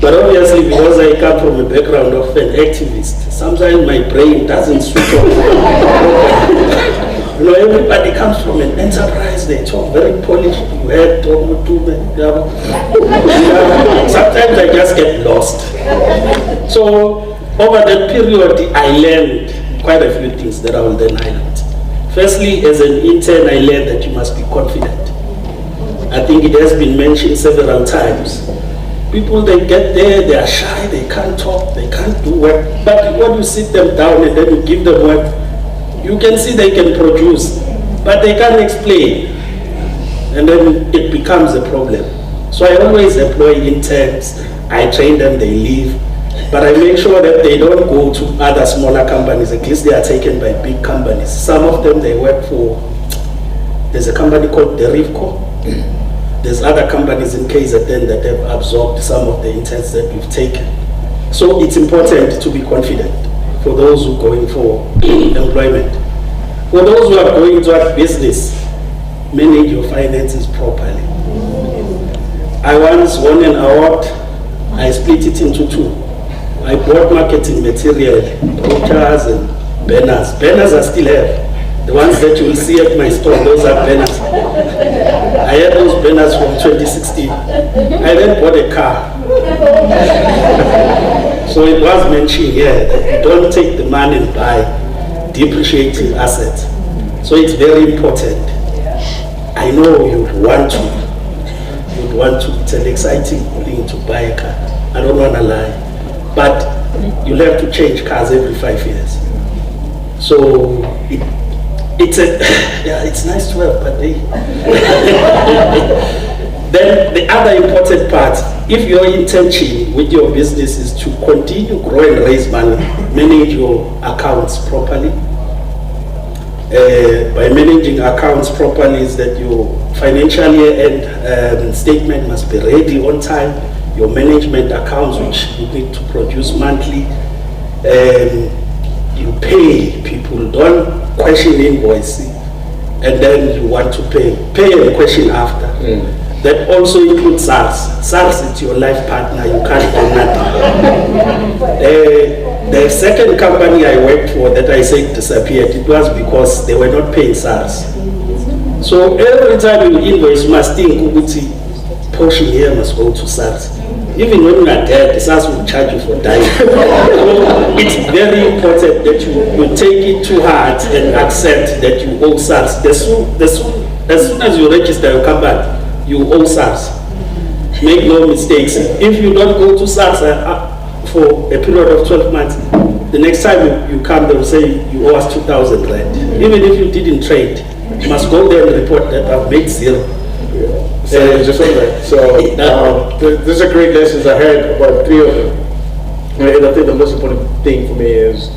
But obviously, because I come from a background of an activist, sometimes my brain doesn't switch on. Everybody comes from an enterprise, they talk very polished. Sometimes I just get lost. So over that period, I learned quite a few things that I will then highlight. Firstly, as an intern, I learned that you must be confident. I think it has been mentioned several times. People, they get there, they are shy, they can't talk, they can't do work. But when you sit them down and then you give them work, you can see they can produce, but they can't explain. And then it becomes a problem. So I always employ interns, I train them, they leave, but I make sure that they don't go to other smaller companies. At least they are taken by big companies. Some of them, they work for, there's a company called Derivco. There's other companies in KZN that have absorbed some of the interns that we've taken. So it's important to be confident for those who are going for employment. For those who are going to have business, manage your finances properly. I once won an award. I split it into two. I bought marketing material, brochures and banners. Banners I still have. The ones that you will see at my store, those are banners. I had those banners from 2016. I then bought a car. So it was mentioned here that you don't take the money and buy depreciating assets. So it's very important. I know you'd want to. It's an exciting thing to buy a car. I don't want to lie. But you'll have to change cars every 5 years. So it's nice to have, but then the other important part, if your intention with your business is to continue grow and raise money, manage your accounts properly. By managing accounts properly is that your financial year-end statement must be ready on time. Your management accounts, which you need to produce monthly, you pay people. Don't question invoicing, and then you want to pay and question after. That also includes SARS. SARS is your life partner. You can't do nothing. The second company I worked for that I said disappeared, it was because they were not paying SARS. So every time you invoice, you must think, Uguti, portion here must go to SARS. Even when you are dead, SARS will charge you for dying. So it's very important that you take it to heart and accept that you owe SARS. As soon as you register your company, you owe SARS. Make no mistakes. If you don't go to SARS for a period of 12 months, the next time you come, they will say you owe us 2,000 rand. Even if you didn't trade, you must go there and report that I've made zero. Just on that. So there's a great lessons I heard about 3 of them. And I think the most important thing for me is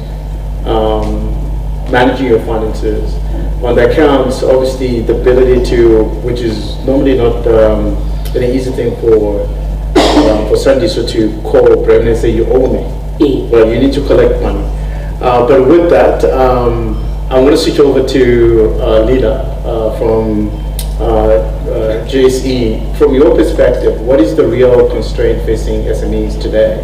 managing your finances. On the accounts, obviously the ability to, which is normally not an easy thing for Sandy, so to call Brandon and say you owe me. Well, you need to collect money. But with that, I'm going to switch over to Lida from JSE. From your perspective, what is the real constraint facing SMEs today?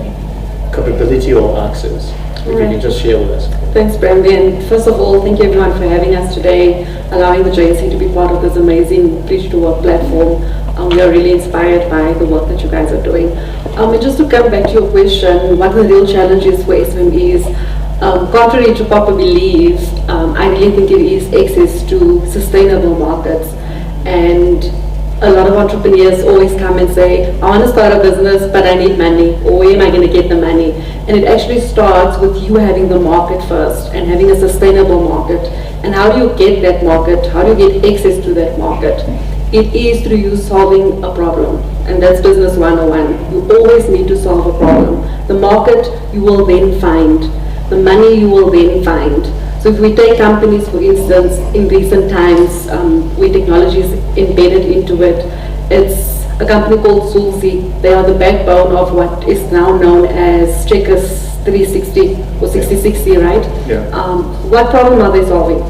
Capability or access? If you can just share with us. Thanks, Brandon. First of all, thank you everyone for having us today, allowing the JSE to be part of this amazing Bridge to Work platform. We are really inspired by the work that you guys are doing. And just to come back to your question, what are the real challenges for SMEs? Contrary to popular belief, I really think it is access to sustainable markets. And a lot of entrepreneurs always come and say, I want to start a business, but I need money, or where am I going to get the money? And it actually starts with you having the market first and having a sustainable market. And how do you get that market? How do you get access to that market? It is through you solving a problem. And that's business 101. You always need to solve a problem. The market you will then find. The money you will then find. So if we take companies, for instance, in recent times, where technology is embedded into it, it's a company called Sulzi. They are the backbone of what is now known as Checkers 360 or 6060, right? Yeah. What problem are they solving?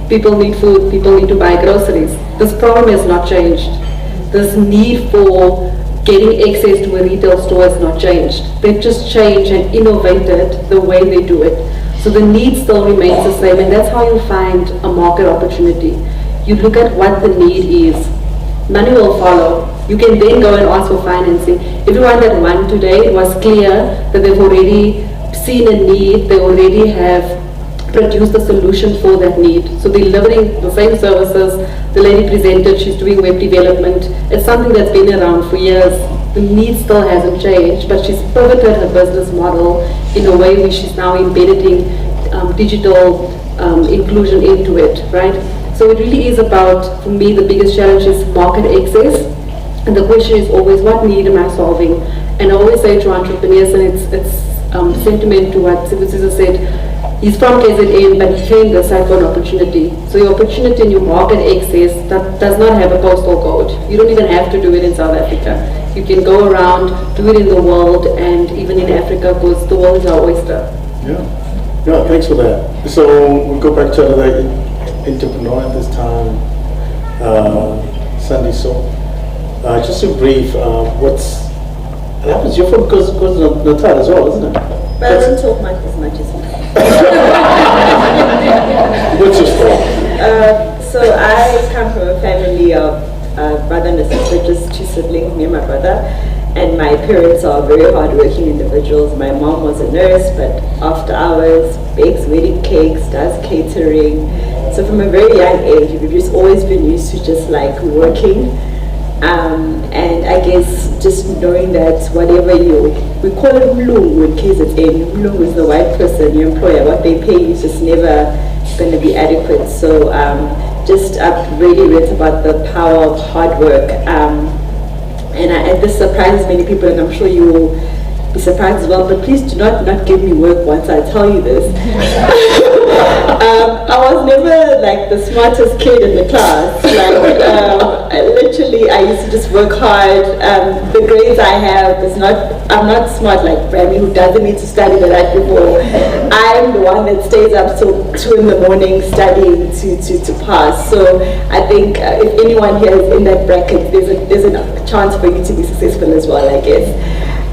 People need food, people need to buy groceries. This problem has not changed. This need for getting access to a retail store has not changed. They've just changed and innovated the way they do it. So the need still remains the same, and that's how you find a market opportunity. You look at what the need is. Money will follow. You can then go and ask for financing. Everyone that won today was clear that they've already seen a need, they already have produced a solution for that need. So delivering the same services, the lady presented, she's doing web development. It's something that's been around for years. The need still hasn't changed, but she's pivoted her business model in a way where she's now embedding digital inclusion into it, right? So it really is about, for me, the biggest challenge is market access. And the question is always, what need am I solving? And I always say to entrepreneurs, and it's sentiment to what Sibusiso said, he's from KZN, but he came this side for an opportunity. So your opportunity in your market access that does not have a postal code. You don't even have to do it in South Africa. You can go around, do it in the world, and even in Africa, because the world is our oyster. Yeah, thanks for that. So we'll go back to another entrepreneur at this time, Sandy So. Just in brief, you're from Natal as well, isn't it? But I don't talk much as much as you. What's your story? So I come from a family of brother and a sister, just 2 siblings, me and my brother. And my parents are very hardworking individuals. My mom was a nurse, but after hours, bakes wedding cakes, does catering. So from a very young age, we've just always been used to just like working. And I guess just knowing that whatever we call it mlungu in KZN, mlungu is the white person, your employer, what they pay you is just never going to be adequate. So I've really read about the power of hard work. And this surprises many people, and I'm sure you will be surprised as well, but please do not give me work once I tell you this. I was never like the smartest kid in the class. I used to just work hard. The grades I have I'm not smart like Remy, who doesn't need to study the night before. I'm the one that stays up till 2 in the morning studying to pass. So I think if anyone here is in that bracket, there's a chance for you to be successful as well, I guess.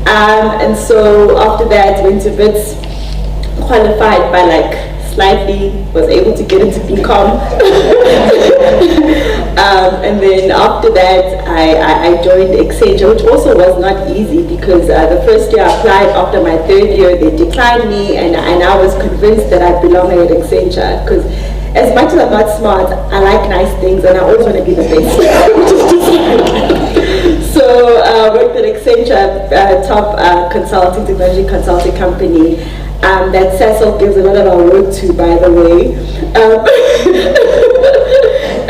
And so after that, went to BITS, qualified by like slightly, was able to get into BCom. And then after that, I joined Accenture, which also was not easy because the first year I applied, after my 3rd year, they declined me, and I was convinced that I belong at Accenture because as much as I'm not smart, I like nice things and I always want to be the best. So I worked at Accenture, top technology consulting company that Sasol gives a lot of our work to, by the way.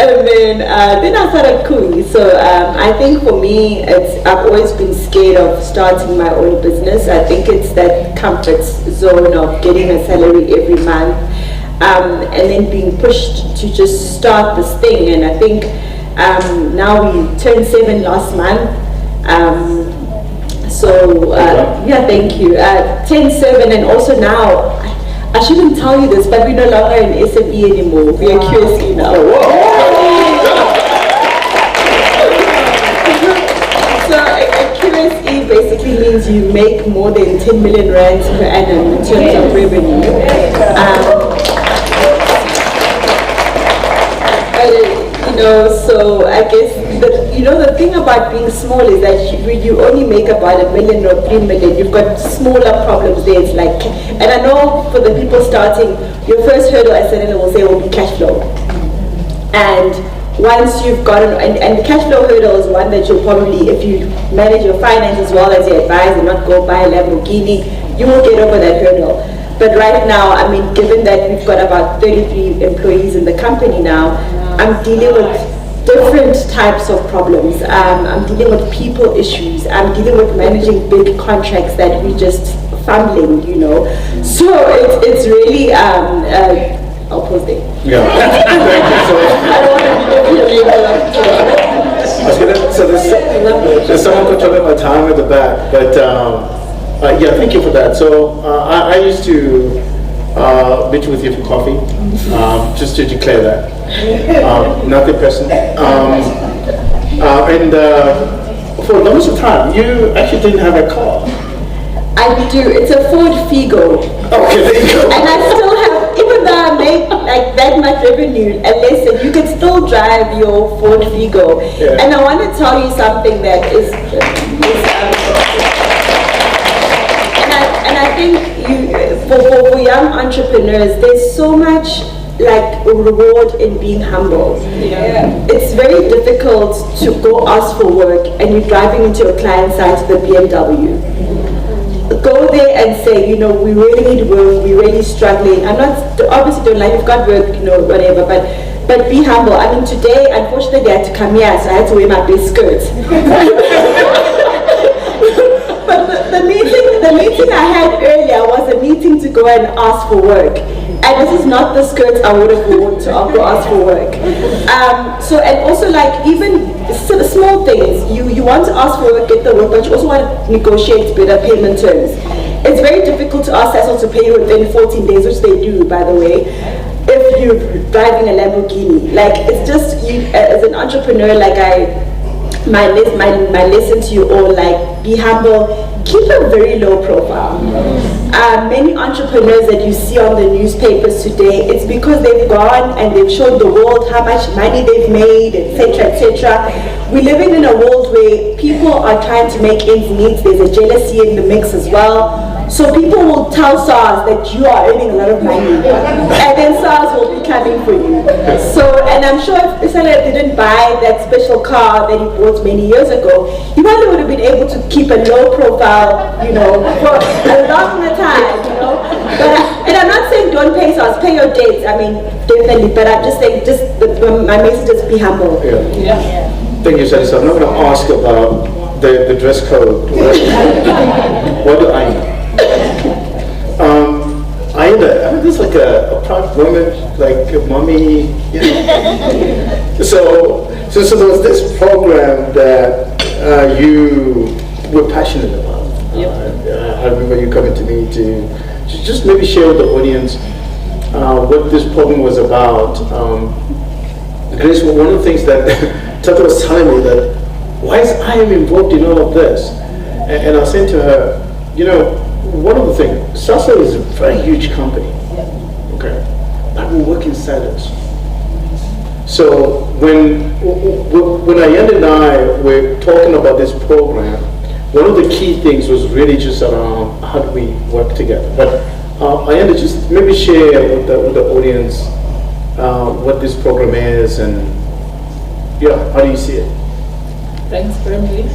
And then I started Kui. So I think for me, I've always been scared of starting my own business. I think it's that comfort zone of getting a salary every month and then being pushed to just start this thing. And I think now we turned 7 last month. Yeah, thank you. 10-7, and also now, I shouldn't tell you this, but we're no longer in SME anymore. We are QSE now. So a QSE basically means you make more than 10 million rands per annum in terms of revenue. So I guess the thing about being small is that you only make about $1 million or 3 million. You've got smaller problems there. It's like, and I know for the people starting, your first hurdle, I said, will say, will be cash flow. And once you've gotten, and the cash flow hurdle is one that you'll probably, if you manage your finance as well as your advisor, not go buy a Lamborghini, you will get over that hurdle. But right now, I mean, given that we've got about 33 employees in the company now, I'm dealing with different types of problems. I'm dealing with people issues. I'm dealing with managing big contracts that we just fumbling, So it's really, I'll pause there. Yeah. I don't want to be so there's someone controlling my time at the back, but yeah, thank you for that. So I used to meet with you for coffee, just to declare that. Nothing personal. And for the longest time, you actually didn't have a car. I do. It's a Ford Figo. Okay, there you go. And I still have, even though I make like that much revenue, and listen, you can still drive your Ford Figo. Yeah. And I want to tell you something that is and I think for young entrepreneurs, there's so much like reward in being humble. Yeah. It's very difficult to go ask for work and you're driving into a client site to the BMW. Go there and say, we really need work, we're really struggling. I'm not, obviously don't like, you've got work, whatever, but be humble. I mean, today, unfortunately, I had to come here, so I had to wear my best skirt. But the meeting I had earlier was a meeting to go and ask for work. And this is not the skirt I would have worn to go ask for work. And also like even small things, you want to ask for work, get the work, but you also want to negotiate better payment terms. It's very difficult to ask Sasol to pay you within 14 days, which they do, by the way, if you're driving a Lamborghini. Like, it's just, you as an entrepreneur, like my lesson to you all, like, be humble, keep a very low profile. many entrepreneurs that you see on the newspapers today, it's because they've gone and they've showed the world how much money they've made, etc., etc. We're living in a world where people are trying to make ends meet. There's a jealousy in the mix as well. So people will tell SARS that you are earning a lot of money, and then SARS will be coming for you. So, and I'm sure if Salah didn't buy that special car that he bought many years ago, he probably would have been able to keep a low profile, you know, for a long time, you know. But, and I'm not saying don't pay SARS, pay your debts. I mean, definitely. But I'm just saying, my message is be humble. Yeah. Thank you, Salisa. I'm not going to ask about the dress code. What do I know? I'm just like a proud woman, like a mommy, you know. So there was this program that you were passionate about. I remember you coming to me to just maybe share with the audience what this program was about. Grace, one of the things that Tata was telling me that, why is I am involved in all of this? And I said to her, you know, one of the things, Sasol is a very huge company, okay, but we work in silos. So when Ayanda and I were talking about this program, one of the key things was really just around how do we work together. But Ayanda, just maybe share with the audience what this program is and yeah, how do you see it? Thanks, Bramley.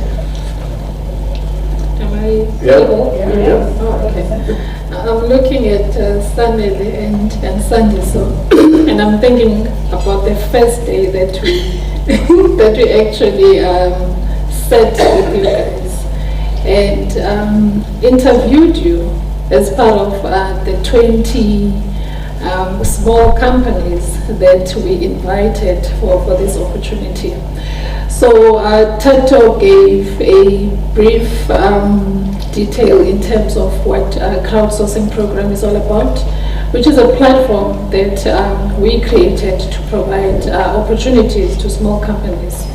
Am I Yeah. able? Yeah. Oh, okay. I'm looking at Sunday and Sunday, so and I'm thinking about the first day that we that we actually sat with you guys and interviewed you as part of the 20 small companies that we invited for this opportunity. So Tato gave a brief detail in terms of what crowdsourcing program is all about, which is a platform that we created to provide opportunities to small companies.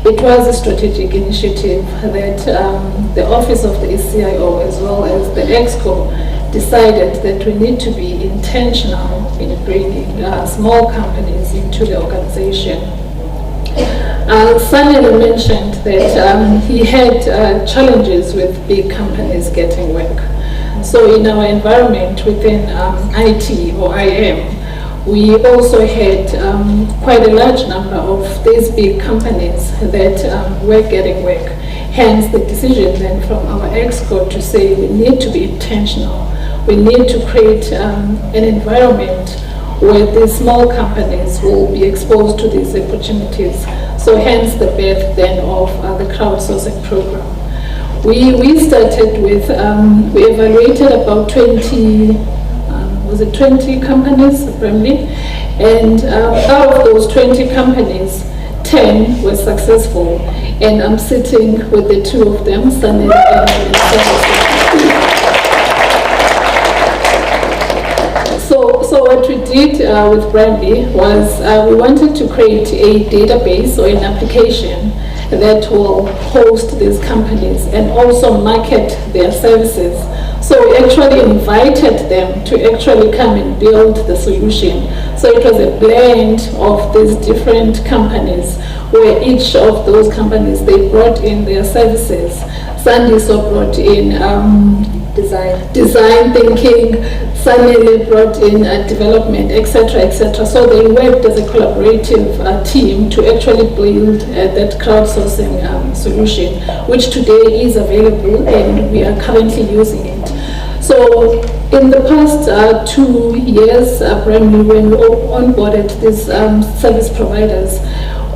It was a strategic initiative that the Office of the SCIO as well as the EXCO decided that we need to be intentional in bringing small companies into the organization. Sanel mentioned that he had challenges with big companies getting work. So in our environment within IT or IM, we also had quite a large number of these big companies that were getting work. Hence the decision then from our EXCO to say we need to be intentional. We need to create an environment where these small companies will be exposed to these opportunities. So hence the birth then of the crowdsourcing program. We started with, we evaluated about 20 companies, apparently, and out of those 20 companies, 10 were successful, and I'm sitting with the two of them, Sanel and Sasol. So what we did with Brandy was we wanted to create a database or an application that will host these companies and also market their services. So we actually invited them to actually come and build the solution. So it was a blend of these different companies where each of those companies, they brought in their services. Sandy so brought in design thinking, Sanele brought in development, etc., etc. So they worked as a collaborative team to actually build that crowdsourcing solution, which today is available and we are currently using it. So in the past 2 years, when we onboarded these service providers,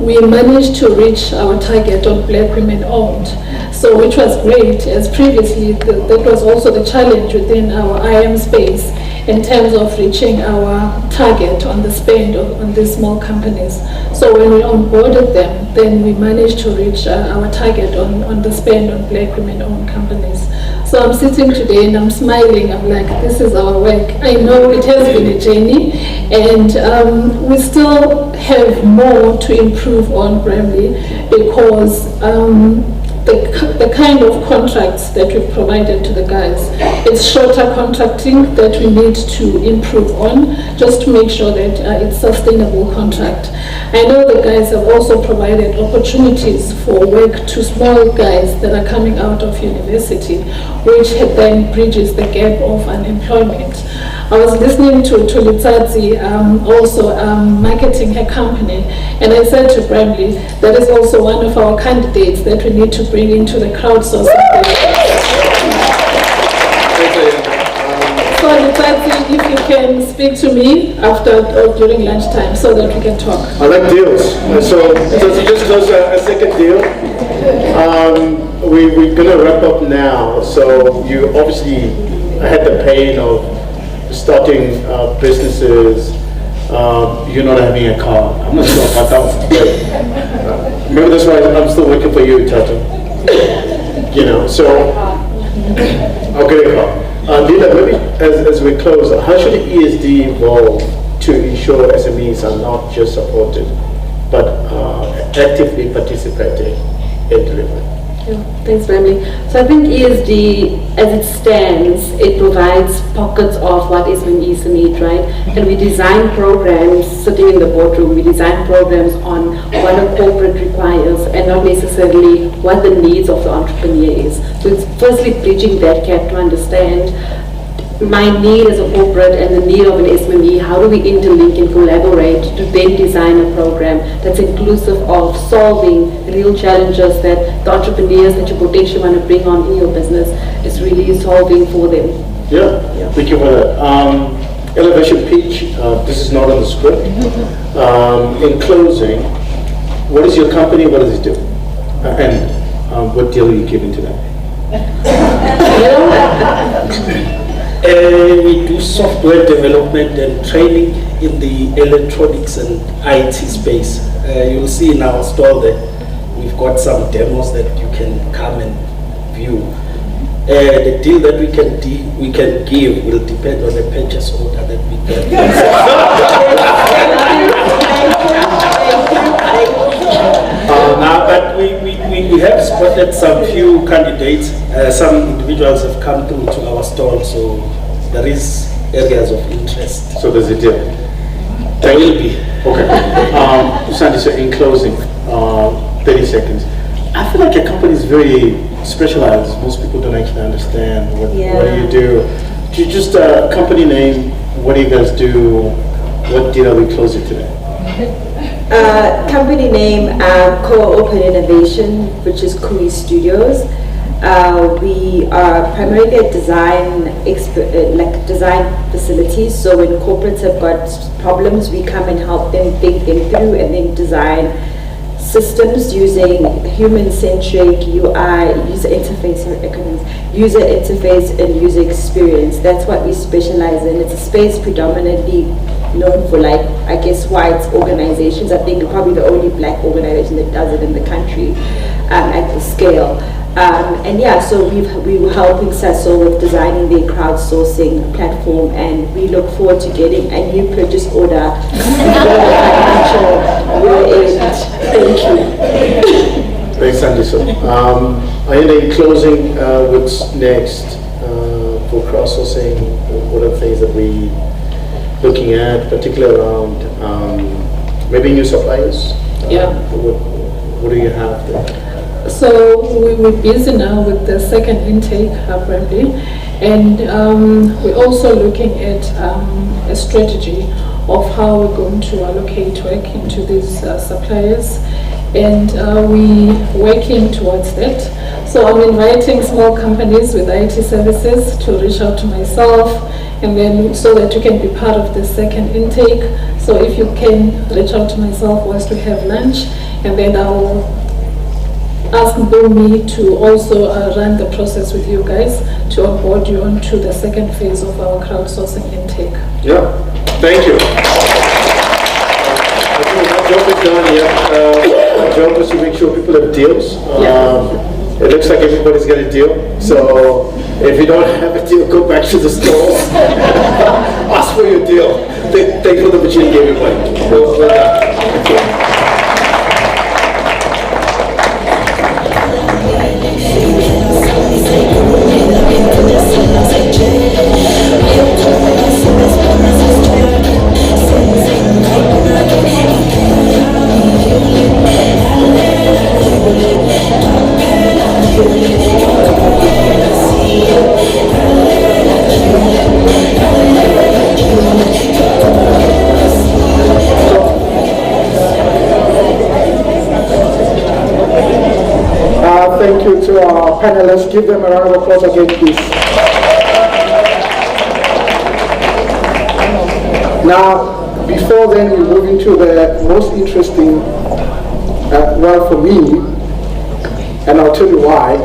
we managed to reach our target on Black women owned. So which was great, as previously that was also the challenge within our IM space in terms of reaching our target on the spend on these small companies. So when we onboarded them, then we managed to reach our target on the spend on Black women owned companies. So I'm sitting today and I'm smiling, I'm like, this is our work. I know it has been a journey and we still have more to improve on, Bramley, because the kind of contracts that we've provided to the guys. It's shorter contracting that we need to improve on, just to make sure that it's sustainable contract. I know the guys have also provided opportunities for work to small guys that are coming out of university, which then bridges the gap of unemployment. I was listening to Litsatsi also marketing her company, and I said to Bramley, that is also one of our candidates that we need to bring into the crowdsourcing. So Litsatsi, if you can speak to me after or during lunchtime so that we can talk. I like deals. So you just closed a second deal. We're going to wrap up now. So you obviously had the pain of starting businesses, you're not having a car. I'm not sure about that. Maybe that's why I'm still working for you, Tata. You know, so I'll get a car. Lila, maybe as we close, how should the ESD evolve to ensure SMEs are not just supported, but actively participating in delivery? Yeah, thanks, Bramley. So I think ESD, as it stands, it provides pockets of what SMEs need, right? And we design programs, sitting in the boardroom, we design programs on what a corporate requires and not necessarily what the needs of the entrepreneur is. So it's firstly bridging that gap to understand my need as a corporate and the need of an SME, how do we interlink and collaborate to then design a program that's inclusive of solving real challenges that the entrepreneurs that you potentially want to bring on in your business is really solving for them. Yeah, thank you for that. Elevation pitch, this is not on the script. In closing, what is your company, what does it do? And what deal are you giving to them? We do software development and training in the electronics and IT space. You'll see in our store that we've got some demos that you can come and view. The deal that we can give will depend on the purchase order that we get. But we have spotted some few candidates. Some individuals have come through to our stall, so there is areas of interest. So there's a deal. There will be. Okay. Sandy, so in closing, 30 seconds. I feel like your company is very specialized. Most people don't actually understand what do you do. Just company name, what do you guys do? What deal are we closing today? Company name, Core Open Innovation, which is KUI Studios. We are primarily a design facilities. So when corporates have got problems, we come and help them think them through and then design systems using human-centric UI, user interface and user experience. That's what we specialize in. It's a space predominantly known for, like, I guess, white organizations. I think probably the only black organization that does it in the country at the scale. And yeah, so we were helping Sasol with designing their crowdsourcing platform, and we look forward to getting a new purchase order. Thank you. Thanks, Anderson. In closing, what's next for crowdsourcing? What are the things that we looking at, particularly around maybe new suppliers? Yeah. What do you have there? So we're busy now with the second intake, apparently, and we're also looking at a strategy of how we're going to allocate work into these suppliers, and we're working towards that. So I'm inviting small companies with IT services to reach out to myself, and then so that you can be part of the second intake. So if you can reach out to myself whilst we have lunch, and then I will ask me to also run the process with you guys to onboard you onto the second phase of our crowdsourcing intake. Yeah, thank you. I think my job is done yet. My job is to make sure people have deals. It looks like everybody's got a deal. So if you don't have a deal, go back to the stores. Ask for your deal. Thank you for the opportunity, everybody. Well done. Thank you. thank you to our panelists. Give them a round of applause again, please. Now, before then we move into the most interesting one for me, and I'll tell you why.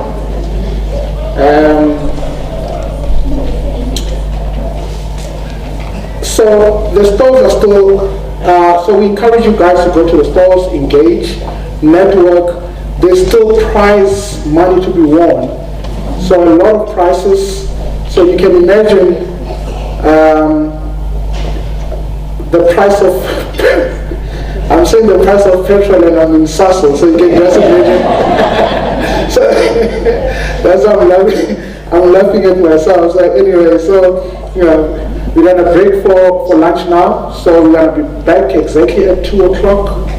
So the stores are still, so we encourage you guys to go to the stores, engage, network. There's still prize money to be won. So a lot of prizes, so you can imagine the price of, I'm saying the price of petrol and I'm in Sasol, so you can just imagine. So that's why I'm laughing at myself. So anyway, so you know, we're gonna break for lunch now. So we're gonna be back exactly at 2 o'clock.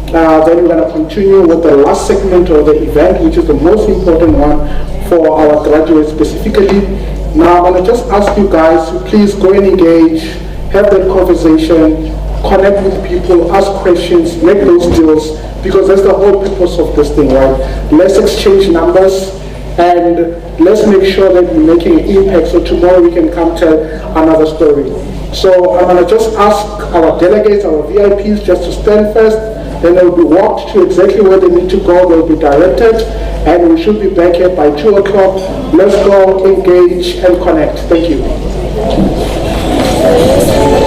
Then we're gonna continue with the last segment of the event, which is the most important one for our graduates specifically. Now I'm gonna just ask you guys to please go and engage, have that conversation, connect with people, ask questions, make those deals, because that's the whole purpose of this thing, right? Let's exchange numbers and let's make sure that we're making an impact so tomorrow we can come tell another story. So I'm going to just ask our delegates, our VIPs, just to stand first, then they'll be walked to exactly where they need to go, they'll be directed, and we should be back here by 2 o'clock. Let's go, engage, and connect. Thank you.